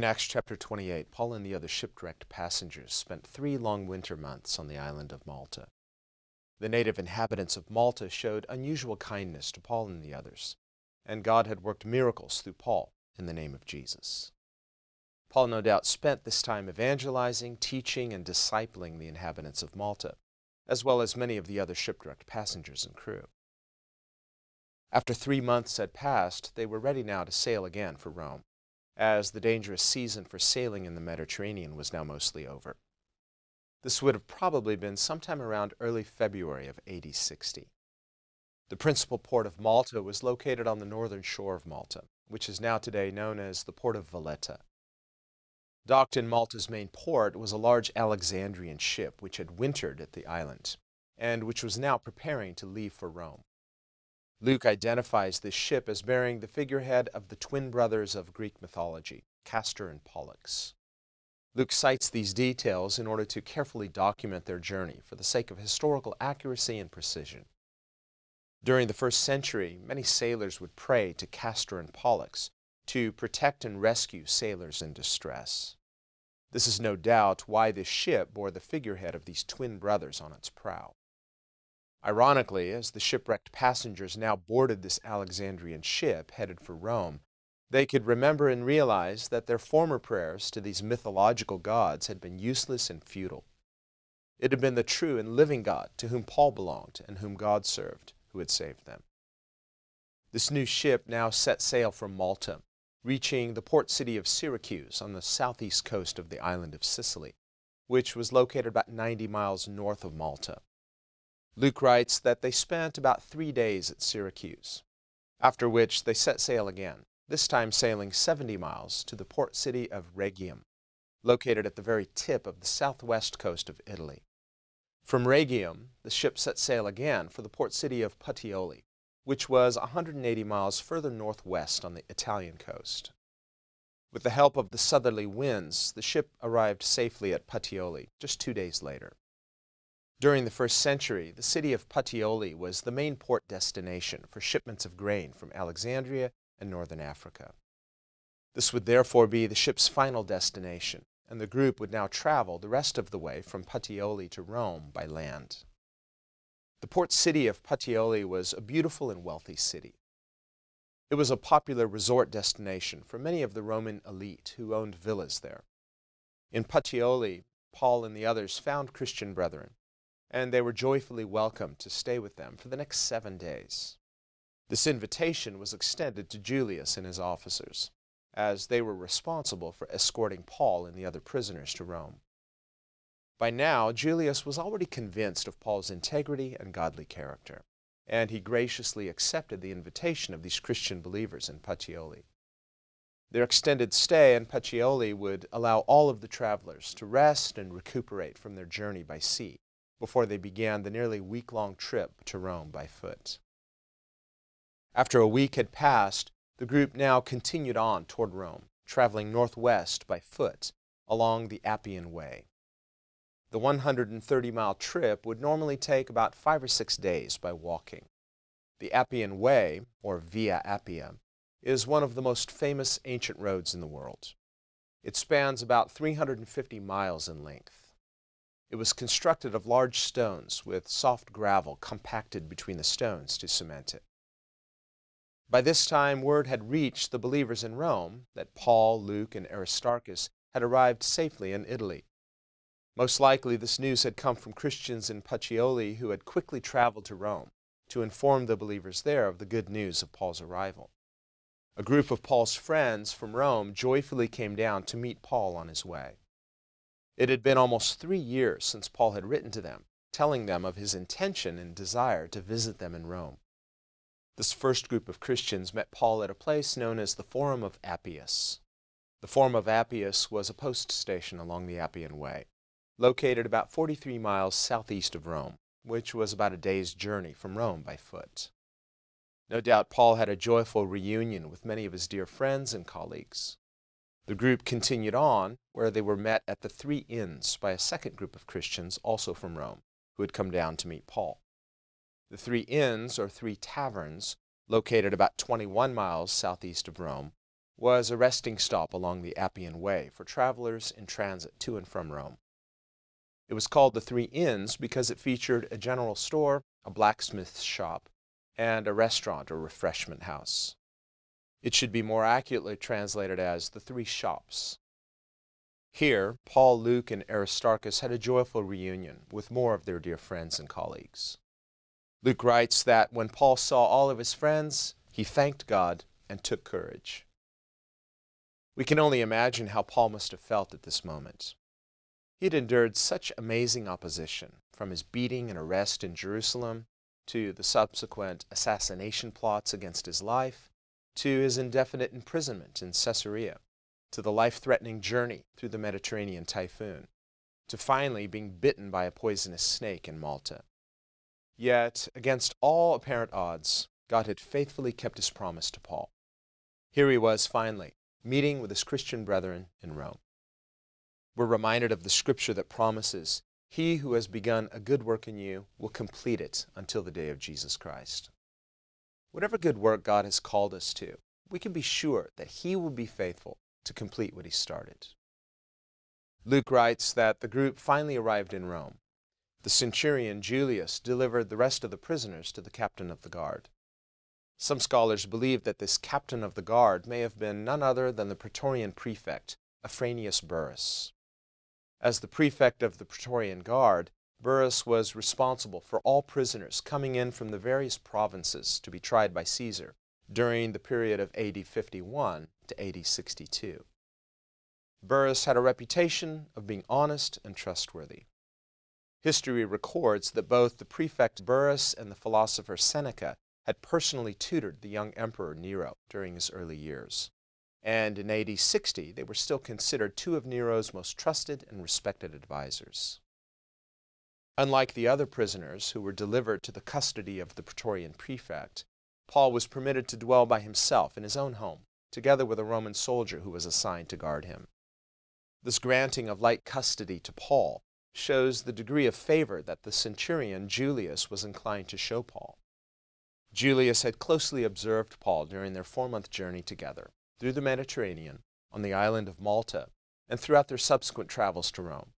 In Acts chapter 28, Paul and the other shipwrecked passengers spent 3 long winter months on the island of Malta. The native inhabitants of Malta showed unusual kindness to Paul and the others, and God had worked miracles through Paul in the name of Jesus. Paul no doubt spent this time evangelizing, teaching, and discipling the inhabitants of Malta, as well as many of the other shipwrecked passengers and crew. After 3 months had passed, they were ready now to sail again for Rome, as the dangerous season for sailing in the Mediterranean was now mostly over. This would have probably been sometime around early February of AD 60. The principal port of Malta was located on the northern shore of Malta, which is now today known as the port of Valletta. Docked in Malta's main port was a large Alexandrian ship which had wintered at the island, and which was now preparing to leave for Rome. Luke identifies this ship as bearing the figurehead of the twin brothers of Greek mythology, Castor and Pollux. Luke cites these details in order to carefully document their journey for the sake of historical accuracy and precision. During the first century, many sailors would pray to Castor and Pollux to protect and rescue sailors in distress. This is no doubt why this ship bore the figurehead of these twin brothers on its prow. Ironically, as the shipwrecked passengers now boarded this Alexandrian ship headed for Rome, they could remember and realize that their former prayers to these mythological gods had been useless and futile. It had been the true and living God to whom Paul belonged and whom God served who had saved them. This new ship now set sail from Malta, reaching the port city of Syracuse on the southeast coast of the island of Sicily, which was located about 90 miles north of Malta. Luke writes that they spent about 3 days at Syracuse, after which they set sail again, this time sailing 70 miles to the port city of Rhegium, located at the very tip of the southwest coast of Italy. From Rhegium, the ship set sail again for the port city of Puteoli, which was 180 miles further northwest on the Italian coast. With the help of the southerly winds, the ship arrived safely at Puteoli just 2 days later. During the first century, the city of Puteoli was the main port destination for shipments of grain from Alexandria and northern Africa. This would therefore be the ship's final destination, and the group would now travel the rest of the way from Puteoli to Rome by land. The port city of Puteoli was a beautiful and wealthy city. It was a popular resort destination for many of the Roman elite who owned villas there. In Puteoli, Paul and the others found Christian brethren, and they were joyfully welcomed to stay with them for the next 7 days. This invitation was extended to Julius and his officers, as they were responsible for escorting Paul and the other prisoners to Rome. By now, Julius was already convinced of Paul's integrity and godly character, and he graciously accepted the invitation of these Christian believers in Puteoli. Their extended stay in Puteoli would allow all of the travelers to rest and recuperate from their journey by sea before they began the nearly week-long trip to Rome by foot. After a week had passed, the group now continued on toward Rome, traveling northwest by foot along the Appian Way. The 130-mile trip would normally take about 5 or 6 days by walking. The Appian Way, or Via Appia, is one of the most famous ancient roads in the world. It spans about 350 miles in length. It was constructed of large stones with soft gravel compacted between the stones to cement it. By this time, word had reached the believers in Rome that Paul, Luke, and Aristarchus had arrived safely in Italy. Most likely, this news had come from Christians in Puteoli who had quickly traveled to Rome to inform the believers there of the good news of Paul's arrival. A group of Paul's friends from Rome joyfully came down to meet Paul on his way. It had been almost 3 years since Paul had written to them, telling them of his intention and desire to visit them in Rome. This first group of Christians met Paul at a place known as the Forum of Appius. The Forum of Appius was a post station along the Appian Way, located about 43 miles southeast of Rome, which was about a day's journey from Rome by foot. No doubt Paul had a joyful reunion with many of his dear friends and colleagues. The group continued on, where they were met at the 3 Inns by a second group of Christians also from Rome, who had come down to meet Paul. The 3 Inns, or 3 taverns, located about 21 miles southeast of Rome, was a resting stop along the Appian Way for travelers in transit to and from Rome. It was called the Three Inns because it featured a general store, a blacksmith's shop, and a restaurant or refreshment house. It should be more accurately translated as the Three Shops. Here, Paul, Luke, and Aristarchus had a joyful reunion with more of their dear friends and colleagues. Luke writes that when Paul saw all of his friends, he thanked God and took courage. We can only imagine how Paul must have felt at this moment. He had endured such amazing opposition, from his beating and arrest in Jerusalem, to the subsequent assassination plots against his life, to his indefinite imprisonment in Caesarea, to the life-threatening journey through the Mediterranean typhoon, to finally being bitten by a poisonous snake in Malta. Yet, against all apparent odds, God had faithfully kept his promise to Paul. Here he was finally, meeting with his Christian brethren in Rome. We're reminded of the scripture that promises, "He who has begun a good work in you will complete it until the day of Jesus Christ." Whatever good work God has called us to, we can be sure that he will be faithful to complete what he started. Luke writes that the group finally arrived in Rome. The centurion Julius delivered the rest of the prisoners to the captain of the guard. Some scholars believe that this captain of the guard may have been none other than the Praetorian prefect, Afranius Burrus. As the prefect of the Praetorian Guard, Burrus was responsible for all prisoners coming in from the various provinces to be tried by Caesar during the period of AD 51 to AD 62. Burrus had a reputation of being honest and trustworthy. History records that both the prefect Burrus and the philosopher Seneca had personally tutored the young emperor Nero during his early years. And in AD 60, they were still considered two of Nero's most trusted and respected advisors. Unlike the other prisoners who were delivered to the custody of the Praetorian prefect, Paul was permitted to dwell by himself in his own home, together with a Roman soldier who was assigned to guard him. This granting of light custody to Paul shows the degree of favor that the centurion Julius was inclined to show Paul. Julius had closely observed Paul during their 4-month journey together, through the Mediterranean, on the island of Malta, and throughout their subsequent travels to Rome.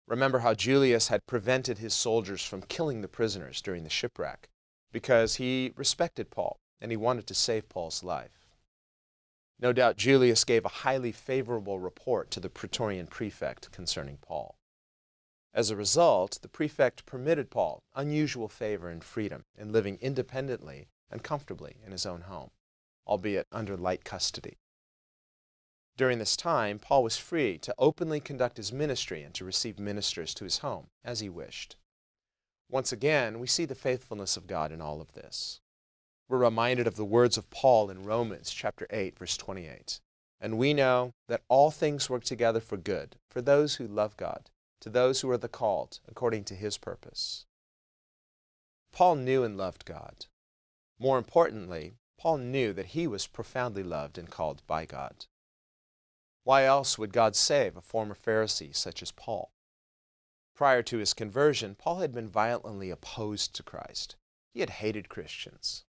Remember how Julius had prevented his soldiers from killing the prisoners during the shipwreck, because he respected Paul and he wanted to save Paul's life. No doubt Julius gave a highly favorable report to the Praetorian prefect concerning Paul. As a result, the prefect permitted Paul unusual favor and freedom in living independently and comfortably in his own home, albeit under light custody. During this time, Paul was free to openly conduct his ministry and to receive ministers to his home as he wished. Once again, we see the faithfulness of God in all of this. We're reminded of the words of Paul in Romans chapter 8, verse 28. And we know that all things work together for good, for those who love God, to those who are the called according to his purpose. Paul knew and loved God. More importantly, Paul knew that he was profoundly loved and called by God. Why else would God save a former Pharisee such as Paul? Prior to his conversion, Paul had been violently opposed to Christ. He had hated Christians.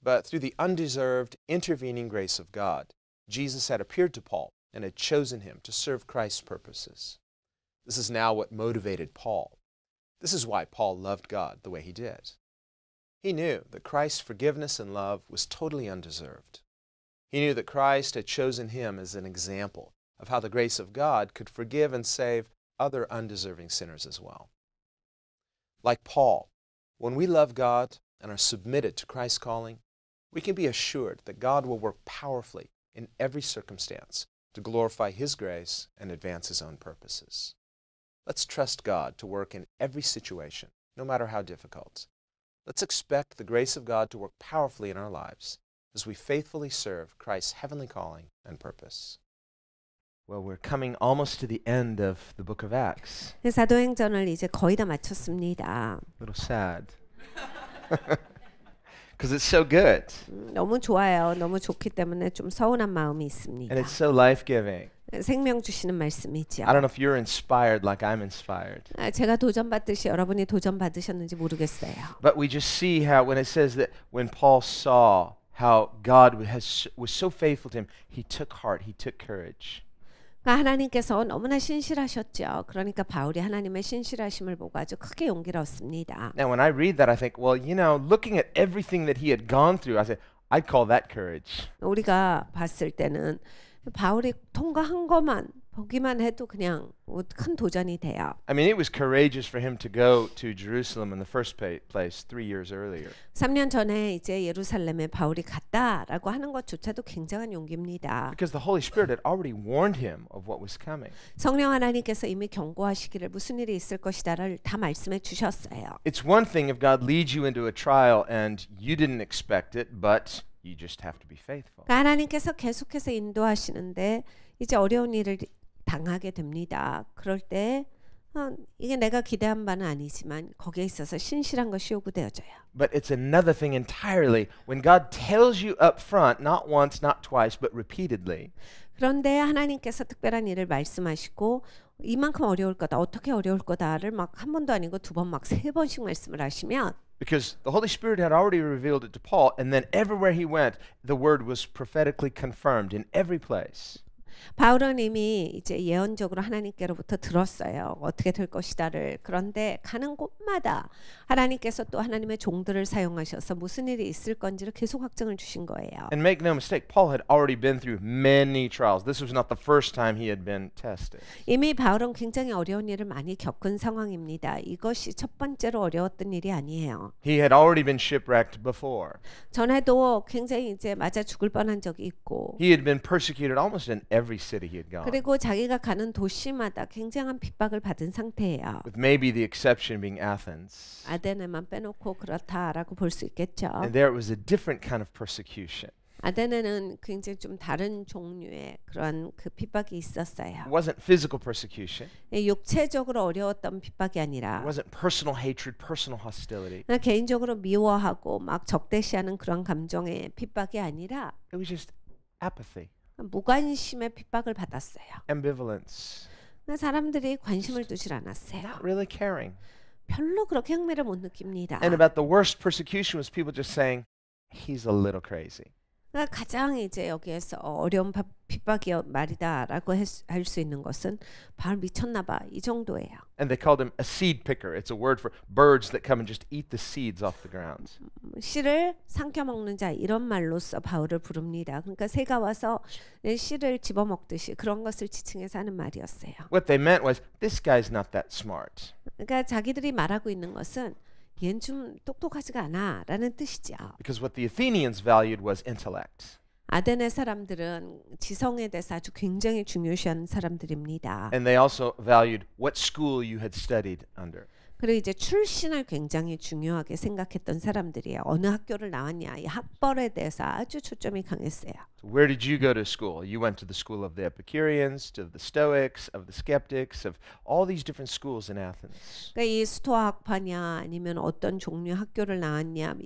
But through the undeserved, intervening grace of God, Jesus had appeared to Paul and had chosen him to serve Christ's purposes. This is now what motivated Paul. This is why Paul loved God the way he did. He knew that Christ's forgiveness and love was totally undeserved. He knew that Christ had chosen him as an example of how the grace of God could forgive and save other undeserving sinners as well. Like Paul, when we love God and are submitted to Christ's calling, we can be assured that God will work powerfully in every circumstance to glorify his grace and advance his own purposes. Let's trust God to work in every situation, no matter how difficult. Let's expect the grace of God to work powerfully in our lives as we faithfully serve Christ's heavenly calling and purpose. Well, we're coming almost to the end of the book of Acts. 사도행전을 이제 거의 다 마쳤습니다. A little sad. Because it's so good. 너무 좋아요. 너무 좋기 때문에 좀 서운한 마음이 있습니다. And it's so life-giving. 생명 주시는 말씀이죠. I don't know if you're inspired like I'm inspired. 제가 도전받듯이 여러분이 도전받으셨는지 모르겠어요. But we just see how when it says that when Paul saw how God was so faithful to him. He took heart, he took courage. 그러니까 하나님께서 너무나 신실하셨죠. 그러니까 바울이 하나님의 신실하심을 보고 아주 크게 용기를 얻습니다. Now, when I read that, I think, well, looking at everything that he had gone through, I say, I'd call that courage. 우리가 봤을 때는 바울이 통과한 것만 보기만 해도 그냥 큰 도전이 돼요. I mean, it was courageous for him to go to Jerusalem in the first place 3 years earlier. 3년 전에 이제 예루살렘에 바울이 갔다라고 하는 것조차도 굉장한 용기입니다. Because the Holy Spirit had already warned him of what was coming. 성령 하나님께서 이미 경고하시기를 무슨 일이 있을 것이다를 다 말씀해 주셨어요. It's one thing if God leads you into a trial and you didn't expect it, but you just have to be faithful. 그러니까 하나님께서 계속해서 인도하시는데 이제 어려운 일을 당하게 됩니다. 그럴 때 이게 내가 기대한 바는 아니지만 거기에 있어서 신실한 것이 요구되어져요. But it's another thing entirely when God tells you up front, not once, not twice, but repeatedly. 그런데 하나님께서 특별한 일을 말씀하시고 이만큼 어려울 거다, 어떻게 어려울 거다를 막 한 번도 아니고 두 번, 막 세 번씩 말씀을 하시면 Because the Holy Spirit had already revealed it to Paul, and then everywhere he went, the word was prophetically confirmed in every place. 바울은 이미 이제 예언적으로 하나님께로부터 들었어요. 어떻게 될 것이다를. 그런데 가는 곳마다 하나님께서 또 하나님의 종들을 사용하셔서 무슨 일이 있을 건지를 계속 확증을 주신 거예요. And make no mistake, Paul had already been through many trials. This was not the first time he had been tested. 이미 바울은 굉장히 어려운 일을 많이 겪은 상황입니다. 이것이 첫 번째로 어려웠던 일이 아니에요. He had already been shipwrecked before. 전에도 굉장히 이제 맞아 죽을 뻔한 적이 있고 He had been persecuted almost in every city he had gone, 그리고 자기가 가는 도시마다 굉장한 핍박을 받은 상태예요. with maybe the exception being Athens. 아데네만 빼놓고 그렇다라고 볼 수 있겠죠. And there it was a different kind of persecution. 아데네는 굉장히 좀 다른 종류의 그런 그 핍박이 있었어요. It wasn't physical persecution. 육체적으로 어려웠던 핍박이 아니라 It wasn't personal hatred, personal hostility. 그냥 개인적으로 미워하고 막 적대시하는 그런 감정의 핍박이 아니라 It was just apathy, 무관심의 핍박을 받았어요. ambivalence, 사람들이 관심을 두질 않았어요. not really caring. 별로 그렇게 흥미를 못 느낍니다. And about the worst persecution was people just saying, he's a little crazy. 가장 이제 여기에서 어려운 핍박이 말이다라고 할 수 있는 것은 바울 미쳤나봐 이 정도예요. And they called him a seed picker. It's a word for birds that come and just eat the seeds off the ground. 씨를 삼켜 먹는 자 이런 말로써 바울을 부릅니다. 그러니까 새가 와서 씨를 집어 먹듯이 그런 것을 지칭해서 하는 말이었어요. What they meant was, this guy's not that smart. 그러니까 자기들이 말하고 있는 것은 얘는 좀 똑똑하지가 않아라는 뜻이죠. Because what the Athenians valued was intellect. 아데네 사람들은 지성에 대해서 아주 굉장히 중요시하는 사람들입니다. And they also valued what school you had studied under. 그리고 이제 출신을 굉장히 중요하게 생각했던 사람들이에요. 어느 학교를 나왔냐, 이 학벌에 대해서 아주 초점이 강했어요. So where did you go to school? You went to the school of the Epicureans, to the Stoics, of the Skeptics, of all these different schools in Athens. 그러니까 이 스토아 학파냐 아니면 어떤 종류 학교를 나왔냐,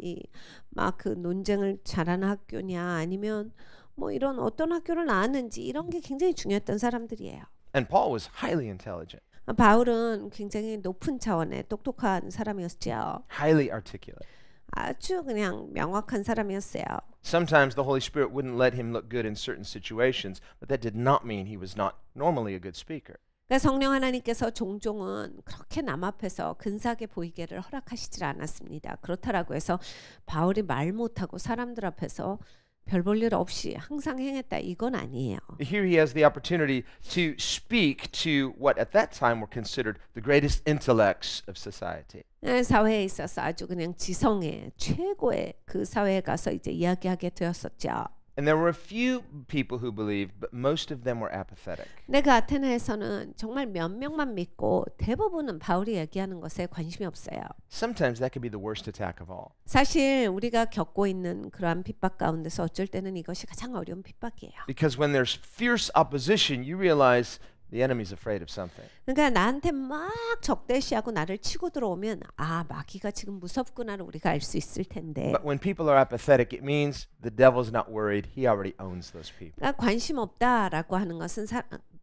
막 그 논쟁을 잘하는 학교냐 아니면 뭐 이런 어떤 학교를 나왔는지 이런 게 굉장히 중요했던 사람들이에요. And Paul was highly intelligent, 바울은 굉장히 높은 차원의 똑똑한 사람이었죠. highly articulate. 아주 그냥 명확한 사람이었어요. Sometimes the Holy Spirit wouldn't let him look good in certain situations, but that did not mean he was not normally a good speaker. 그러니까 성령 하나님께서 종종은 그렇게 남 앞에서 근사하게 보이기를 허락하시질 않았습니다. 그렇다라고 해서 바울이 말 못하고 사람들 앞에서 별 볼 일 없이 항상 행했다 이건 아니에요. Here he has the opportunity to speak to what at that time were considered the greatest intellects of society. 사회에 있어서 아주 그냥 지성의 최고의 그 사회에 가서 이제 이야기하게 되었었죠. And there were a few people who believed, but most of them were apathetic. 내가 아테네에서는 정말 몇 명만 믿고 대부분은 바울이 얘기하는 것에 관심이 없어요. Sometimes that could be the worst attack of all. 사실 우리가 겪고 있는 그러한 핍박 가운데서 어쩔 때는 이것이 가장 어려운 핍박이에요. Because when there's fierce opposition, you realize the enemy's afraid of something. 그러니까 나한테 막 적대시하고 나를 치고 들어오면 아 마귀가 지금 무섭구나를 우리가 알 수 있을 텐데. But when people are apathetic, it means the devil's not worried. He already owns those people. 그러니까 관심 없다라고 하는 것은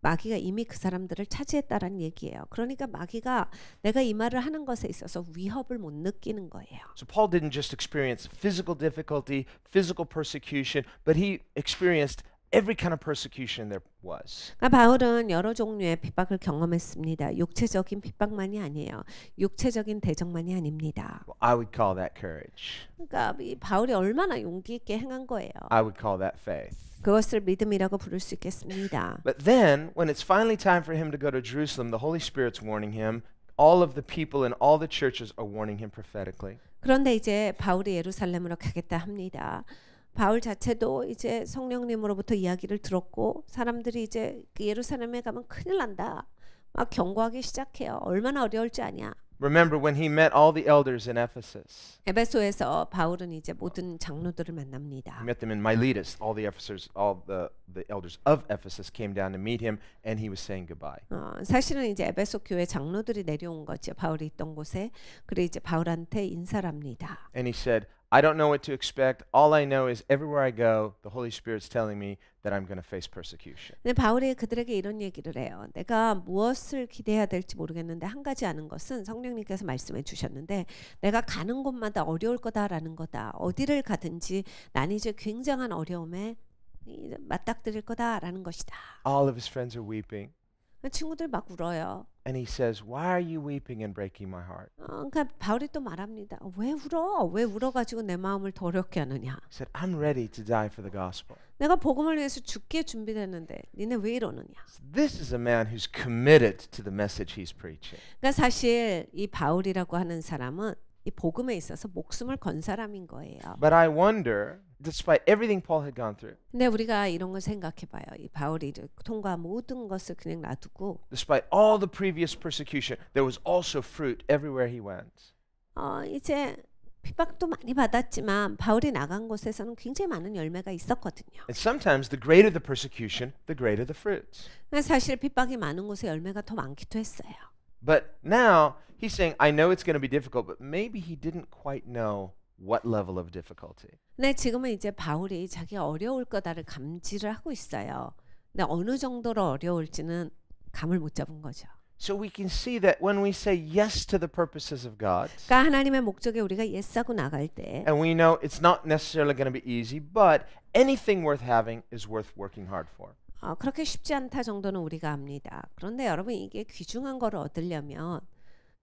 마귀가 이미 그 사람들을 차지했다라는 얘기예요. 그러니까 마귀가 내가 이 말을 하는 것에 있어서 위협을 못 느끼는 거예요. So Paul didn't just experience physical difficulty, physical persecution, but he experienced every kind of persecution there was. 그러니까 바울은 여러 종류의 핍박을 경험했습니다. 육체적인 핍박만이 아니에요. 육체적인 대적만이 아닙니다. Well, I would call that courage. 그러니까 이 바울이 얼마나 용기 있게 행한 거예요. I would call that faith. 그것을 믿음이라고 부를 수 있겠습니다. But then, when it's finally time for him to go to Jerusalem, the Holy Spirit's warning him. All of the people in all the churches are warning him prophetically. 그런데 이제 바울이 예루살렘으로 가겠다 합니다. 바울 자체도 이제 성령님으로부터 이야기를 들었고 사람들이 이제 그 예루살렘에 가면 큰일 난다. 막 경고하기 시작해요. 얼마나 어려울지 아냐. Remember when he met all the elders in Ephesus. 에베소에서 바울은 이제 모든 장로들을 만납니다. He met them in Miletus. All the Ephesers, all the elders of Ephesus came down to meet him, and he was saying goodbye. 사실은 이제 에베소 교회 장로들이 내려온 거죠. 바울이 있던 곳에. 그래 이제 바울한테 인사를 합니다. And he said, I don't know what to expect. All I know is everywhere I go, the Holy Spirit's telling me that I'm going to face persecution. 근데 바울이 그들에게 이런 얘기를 해요. 내가 무엇을 기대해야 될지 모르겠는데 한 가지 아는 것은 성령님께서 말씀해 주셨는데 내가 가는 곳마다 어려울 거다라는 거다. 어디를 가든지 난 이제 굉장한 어려움에 맞닥뜨릴 거다라는 것이다. All of his friends are weeping. 친구들 막 울어요. And he says, why are you weeping and breaking my heart? 그러니까 바울이 또 말합니다. 왜 울어? 왜 울어가지고 내 마음을 더 어렵게 하느냐? He said, I'm ready to die for the gospel. 내가 복음을 위해서 죽기에 준비됐는데 니네 왜 이러느냐? So this is a man who's committed to the message he's preaching. 그러니까 사실 이 바울이라고 하는 사람은 이 복음에 있어서 목숨을 건 사람인 거예요. But I wonder, despite everything Paul had gone through, 근데 우리가 이런 걸 생각해봐요. 이 바울이 통과한 모든 것을 그냥 놔두고 despite all the previous persecution, there was also fruit everywhere he went. 이제 핍박도 많이 받았지만 바울이 나간 곳에서는 굉장히 많은 열매가 있었거든요. And sometimes the greater the persecution, the greater the fruits. 사실 핍박이 많은 곳에 열매가 더 많기도 했어요. But now he's saying, I know it's going to be difficult, but maybe he didn't quite know what level of difficulty. 근데 지금은 이제 바울이 자기가 어려울 거다를 감지를 하고 있어요. 근데 어느 정도로 어려울지는 감을 못 잡은 거죠. So we can see that when we say yes to the purposes of God, 그러니까 하나님의 목적에 우리가 예스하고 나갈 때 and we know it's not necessarily going to be easy, but anything worth having is worth working hard for. 그렇게 쉽지 않다 정도는 우리가 압니다. 그런데 여러분 이게 귀중한 거를 얻으려면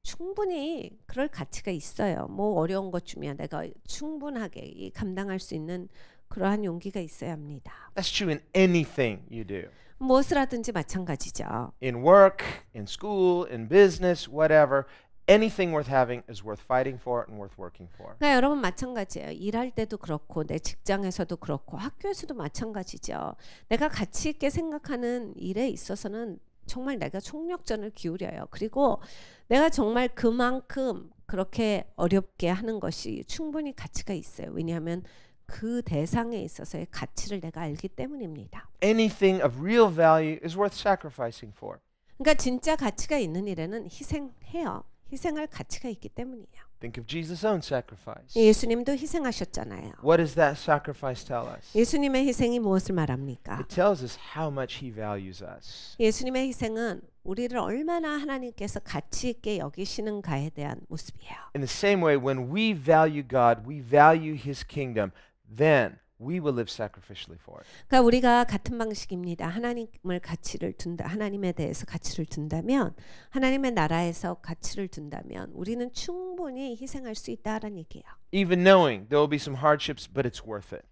충분히 그럴 가치가 있어요. 뭐 어려운 것 주면 내가 충분하게 감당할 수 있는 그러한 용기가 있어야 합니다. That's true in anything you do. 무엇을 하든지 마찬가지죠. In work, in school, in business, whatever. Anything worth having is worth fighting for and worth working for. 그러니까 여러분 마찬가지예요. 일할 때도 그렇고 내 직장에서도 그렇고 학교에서도 마찬가지죠. 내가 가치 있게 생각하는 일에 있어서는 정말 내가 총력전을 기울여요. 그리고 내가 정말 그만큼 그렇게 어렵게 하는 것이 충분히 가치가 있어요. 왜냐하면 그 대상에 있어서의 가치를 내가 알기 때문입니다. Anything of real value is worth sacrificing for. 그러니까 진짜 가치가 있는 일에는 희생해요. 희생할 가치가 있기 때문이에요. Think of Jesus' own sacrifice. 예수님도 희생하셨잖아요. What does that sacrifice tell us? 예수님의 희생이 무엇을 말합니까? It tells us how much he values us. 예수님의 희생은 우리를 얼마나 하나님께서 가치 있게 여기시는가에 대한 모습이에요. In the same way, when we value God, we value his kingdom, then we will live sacrificially for it. 그러니까 우리가 같은 방식입니다. 하나님을 가치를 둔다. 하나님에 대해서 가치를 둔다면 하나님의 나라에서 가치를 둔다면 우리는 충분히 희생할 수 있다라는 얘기예요. Even knowing there will be some hardships, but it's worth it.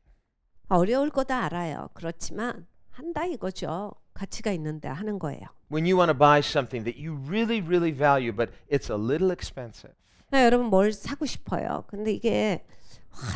어려울 거다 알아요. 그렇지만 한다 이거죠. 가치가 있는데 하는 거예요. When you want to buy something that you really, really value, but it's a little expensive. 여러분 뭘 사고 싶어요. 근데 이게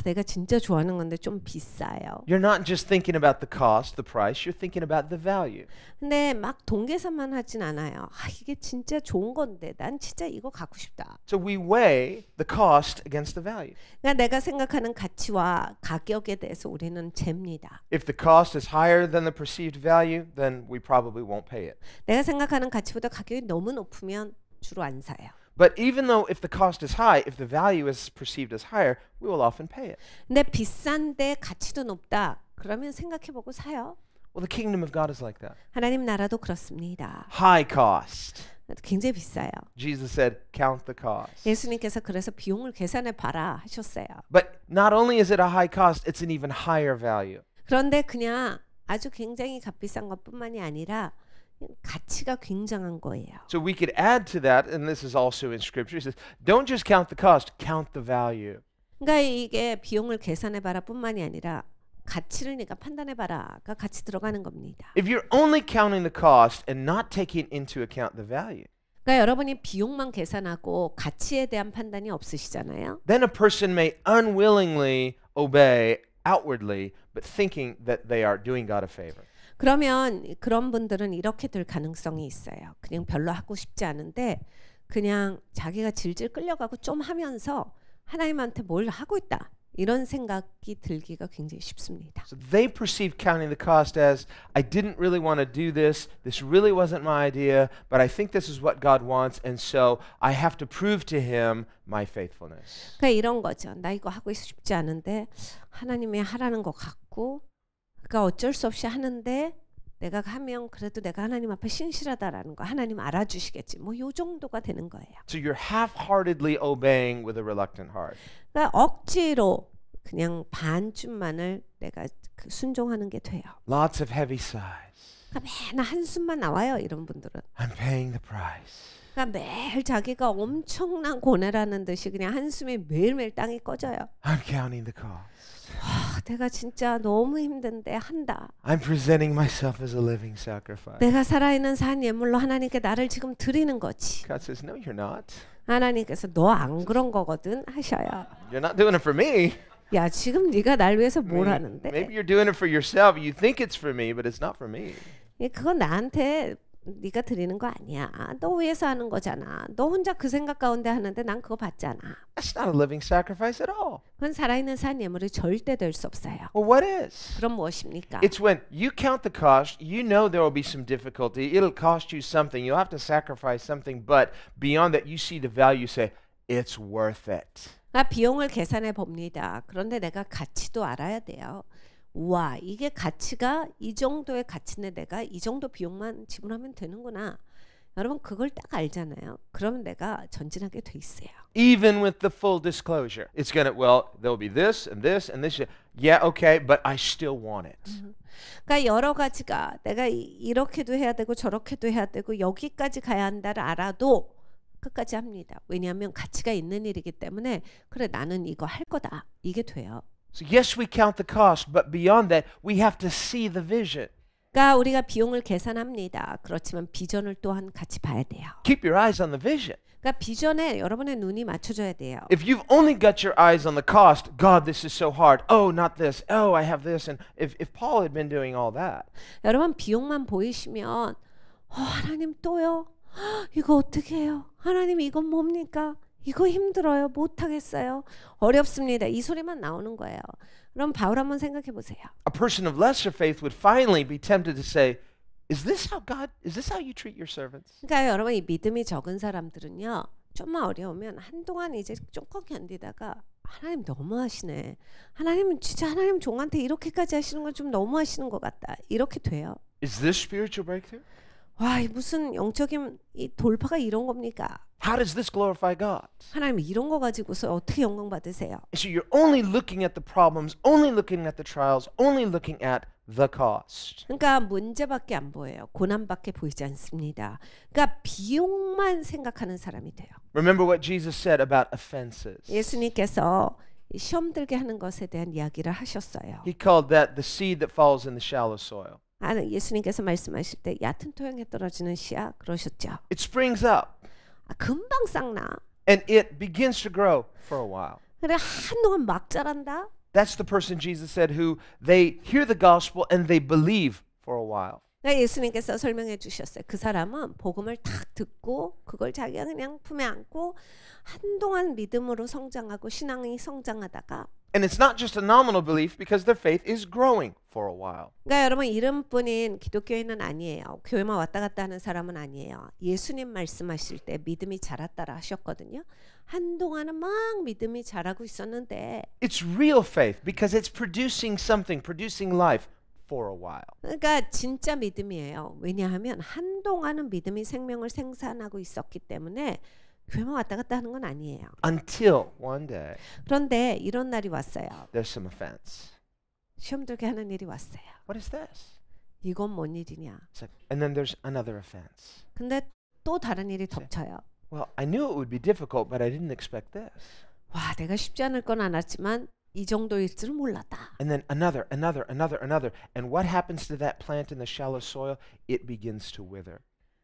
내가 진짜 좋아하는 건데 좀 비싸요. You're not just thinking about the cost, the price, you're thinking about the value. 근데 막 돈 계산만 하진 않아요. 이게 진짜 좋은 건데 난 진짜 이거 갖고 싶다. So we weigh the cost against the value. 그러니까 내가 생각하는 가치와 가격에 대해서 우리는 잽니다. If the cost is higher than the perceived value, then we probably won't pay it. 내가 생각하는 가치보다 가격이 너무 높으면 주로 안 사요. But even though if the cost is high, if the value is perceived as higher, we will often pay it. 근데 비싼데 가치도 높다. 그러면 생각해보고 사요. Well, the kingdom of God is like that. 하나님 나라도 그렇습니다. High cost. 굉장히 비싸요. Jesus said, count the cost. 예수님께서 그래서 비용을 계산해 봐라 하셨어요. But not only is it a high cost, it's an even higher value. 그런데 그냥 아주 굉장히 값비싼 것뿐만이 아니라 가치가 굉장한 거예요. So we could add to that, and this is also in Scripture, it says, don't just count the cost, count the value. 그러니까 이게 비용을 계산해 봐라 뿐만이 아니라 가치를 네가 판단해 봐라가 같이 들어가는 겁니다. If you're only counting the cost and not taking into account the value, 그러니까 여러분이 비용만 계산하고 가치에 대한 판단이 없으시잖아요. then a person may unwillingly obey outwardly, but thinking that they are doing God a favor. 그러면 그런 분들은 이렇게 될 가능성이 있어요. 그냥 별로 하고 싶지 않은데 그냥 자기가 질질 끌려가고 좀 하면서 하나님한테 뭘 하고 있다. 이런 생각이 들기가 굉장히 쉽습니다. So they perceive counting the cost as, I didn't really want to do this. This really wasn't my idea, but I think this is what God wants, and so I have to prove to Him my faithfulness. 그러니까 이런 거죠. 나 이거 하고 싶지 않은데 하나님이 하라는 것 같고 그러니까 어쩔 수 없이 하는데 내가 하면 그래도 내가 하나님 앞에 신실하다라는 거 하나님 알아주시겠지. 뭐 요 정도가 되는 거예요. So you're half-heartedly obeying with a reluctant heart. 그러니까 억지로 그냥 반쯤만을 내가 순종하는 게 돼요. Lots of heavy sighs. 그러니까 맨날 한숨만 나와요. 이런 분들은. I'm paying the price. 그러니까 매일 자기가 엄청난 고뇌라는 듯이 그냥 한숨이 매일매일 땅이 꺼져요. I'm counting the cost. 내가 진짜 너무 힘든데 한다. I'm presenting myself as a living sacrifice. 내가 살아있는 산 예물로 하나님께 나를 지금 드리는 거지. God says, no, you're not. 하나님께서 너 안 그런 거거든 하셔요. You're not doing it for me. 야 지금 네가 날 위해서 뭘 하는데? Maybe you're doing it for yourself. You think it's for me, but it's not for me. 그건 나한테 네가 드리는 거 아니야. 너 위해서 하는 거잖아. 너 혼자 그 생각 가운데 하는데 난 그거 받잖아. That's not a living sacrifice at all. 그건 살아있는 산 예물이 절대 될 수 없어요. Well, what is? 그럼 무엇입니까? It's when you count the cost, you know there will be some difficulty. It'll cost you something. You'll have to sacrifice something, but beyond that, you see the value, you say, it's worth it. 비용을 계산해 봅니다. 그런데 내가 가치도 알아야 돼요. 와, 이게 가치가 이 정도의 가치인데 내가 이 정도 비용만 지불하면 되는구나. 여러분 그걸 딱 알잖아요. 그러면 내가 전진하게 돼 있어요. Even with the full disclosure, it's gonna, well, there'll be this and this and this. Yeah, okay, but I still want it. 그러니까 여러 가지가 내가 이렇게도 해야 되고 저렇게도 해야 되고 여기까지 가야 한다를 알아도 끝까지 합니다. 왜냐하면 가치가 있는 일이기 때문에 그래 나는 이거 할 거다. 이게 돼요. So yes, we count the cost, but beyond that, we have to see the vision. 그러니까 우리가 비용을 계산합니다. 그렇지만 비전을 또한 같이 봐야 돼요. Keep your eyes on the vision. 그러니까 비전에 여러분의 눈이 맞춰져야 돼요. If you've only got your eyes on the cost, God, this is so hard. Oh, not this. Oh, I have this. And if Paul had been doing all that, 여러분 비용만 보이시면 하나님 또요? 이거 어떻게 해요? 하나님 이건 뭡니까? 이거 힘들어요. 못하겠어요. 어렵습니다. 이 소리만 나오는 거예요. 그럼 바울 한번 생각해 보세요. a person of lesser faith would finally be tempted to say, is this how you treat your servants? 그러니까 여러분 이 믿음이 적은 사람들은요. 좀만 어려우면 한동안 이제 조금 견디다가 하나님 너무하시네. 하나님은 진짜 하나님 종한테 이렇게까지 하시는 건 좀 너무하시는 것 같다. 이렇게 돼요. Is this spiritual breakthrough? 와, 이 무슨 영적인 이 돌파가 이런 겁니까? How does this glorify God? 하나님 이런 거 가지고서 어떻게 영광 받으세요? So you're only looking at the problems, only looking at the trials, only looking at the cost. 그러니까 문제밖에 안 보여요. 고난밖에 보이지 않습니다. 그러니까 비용만 생각하는 사람이 돼요. Remember what Jesus said about offenses. 예수님께서 시험 들게 하는 것에 대한 이야기를 하셨어요. He called that the seed that falls in the shallow soil. 예수님께서 말씀하실 때 얕은 토양에 떨어지는 씨야 그러셨죠. It springs up 금방 싹나. and it begins to grow for a while. 그래 한동안 막 자란다. That's the person Jesus said who they hear the gospel and they believe for a while. 그러니까 예수님께서 설명해 주셨어요. 그 사람은 복음을 탁 듣고 그걸 자기가 그냥 품에 안고 한동안 믿음으로 성장하고 신앙이 성장하다가 And it's not just a nominal belief because their faith is growing for a while. 그러니까 여러분 이름뿐인 기독교인은 아니에요. 교회만 왔다 갔다 하는 사람은 아니에요. 예수님 말씀하실 때 믿음이 자랐다라 하셨거든요. 한동안은 막 믿음이 자라고 있었는데 It's real faith because it's producing something, producing life for a while. 그러니까 진짜 믿음이에요. 왜냐하면 한동안은 믿음이 생명을 생산하고 있었기 때문에 교회만 왔다 갔다 하는 건 아니에요. Until one day 그런데 이런 날이 왔어요. there's some offense. 시험 들게 하는 일이 왔어요. What is this? 이건 뭔 일이냐. It's like, and then there's another offense. 근데 또 다른 일이 덮쳐요. Well, I knew it would be difficult, but I didn't expect this. 와, 내가 쉽지 않을 건 알았지만 이 정도일 줄은 몰랐다. And then another. And what happens to that plant in the shallow soil? It begins to wither.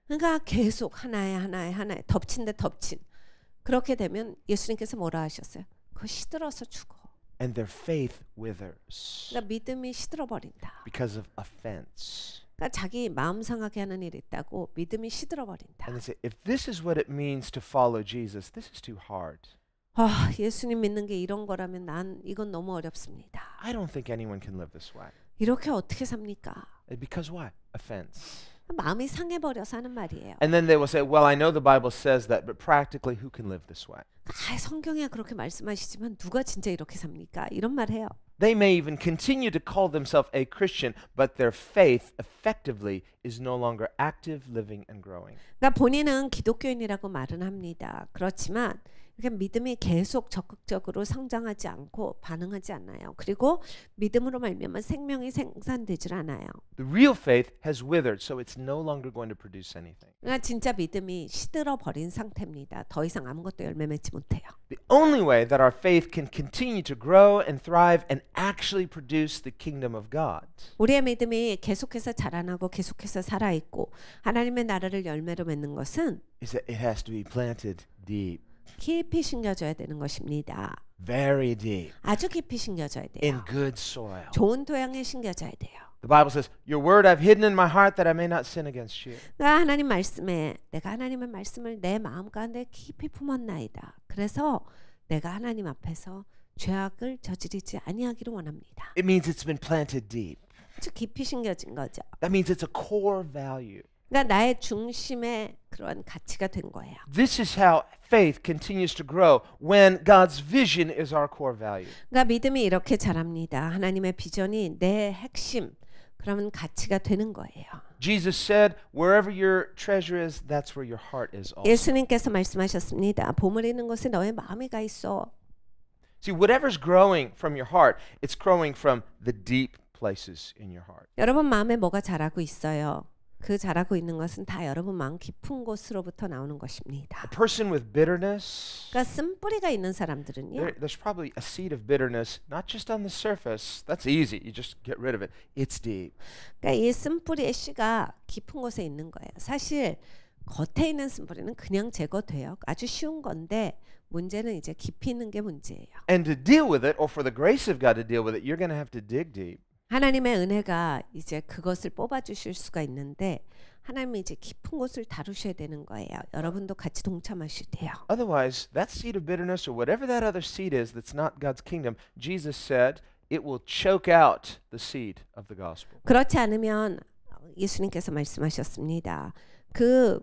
그러니까 계속 하나에 덮친 데 덮친. 그렇게 되면 예수님께서 뭐라 하셨어요? 그거 시들어서 죽어. And their faith withers 그러니까 믿음이 시들어 버린다. because of offense. 그러니까 자기 마음 상하게 하는 일이 있다고 믿음이 시들어 버린다. And they say, if this is what it means to follow Jesus, this is too hard. 아, 예수님 믿는 게 이런 거라면 난 이건 너무 어렵습니다. I don't think anyone can live this way. 이렇게 어떻게 삽니까? Because why? Offense. 마음이 상해버려서 하는 말이에요. And then they will say, well, I know the Bible says that, but practically who can live this way? 아, 성경에 그렇게 말씀하시지만 누가 진짜 이렇게 삽니까? 이런 말 해요. They may even continue to call themselves a Christian, but their faith effectively is no longer active, living, and growing. 그러니까 본인은 기독교인이라고 말은 합니다. 그렇지만 이렇게 믿음이 계속 적극적으로 성장하지 않고 반응하지 않아요. 그리고 믿음으로 말미암아 생명이 생산되질 않아요. The real faith has withered, so it's no longer going to produce anything. 그러니까 진짜 믿음이 시들어 버린 상태입니다. 더 이상 아무것도 열매 맺지 못해요. The only way that our faith can continue to grow and thrive and actually produce the kingdom of God 우리의 믿음이 계속해서 자라나고 계속해서 살아있고 하나님의 나라를 열매로 맺는 것은 is that it has to be planted deep, 깊이 심겨져야 되는 것입니다. very deep, 아주 깊이 심겨져야 in 돼요. good soil. 좋은 토양에 심겨져야 돼요. The Bible says, your word I've hidden in my heart that I may not sin against you. 그러니까 하나님 말씀에 내가 하나님의 말씀을 내 마음 가운데 깊이 품었나이다. 그래서 내가 하나님 앞에서 죄악을 저지르지 아니하기를 원합니다. It means it's been planted deep. 아주 깊이 심겨진 거죠. That means it's a core value. 그러니까 나의 중심의 그런 가치가 된 거예요. This is how faith continues to grow when God's vision is our core value. 그러니까 믿음이 이렇게 자랍니다. 하나님의 비전이 내 핵심, 그러면 가치가 되는 거예요. Jesus said, wherever your treasure is, that's where your heart is also. 예수님께서 말씀하셨습니다. 보물 있는 곳에 너의 마음이 가 있어. See, whatever's growing from your heart, it's growing from the deep places in your heart. 여러분 마음에 뭐가 자라고 있어요. 그 자라고 있는 것은 다 여러분 마음 깊은 곳으로부터 나오는 것입니다. A person with bitterness, 그러니까 쓴뿌리가 있는 사람들은요. there's probably a seed of bitterness, not just on the surface. That's easy. You just get rid of it. It's deep. 그러니까 이 쓴뿌리의 씨가 깊은 곳에 있는 거예요. 사실 겉에 있는 쓴뿌리는 그냥 제거돼요. 아주 쉬운 건데 문제는 이제 깊이 있는 게 문제예요. And to deal with it, or for the grace of God to deal with it, you're going to have to dig deep. 하나님의 은혜가 이제 그것을 뽑아주실 수가 있는데 하나님이 이제 깊은 곳을 다루셔야 되는 거예요. 여러분도 같이 동참하셔야 돼요. Otherwise, that seed of bitterness or whatever that other seed is that's not God's kingdom, Jesus said it will choke out the seed of the gospel. 그렇지 않으면 예수님께서 말씀하셨습니다. 그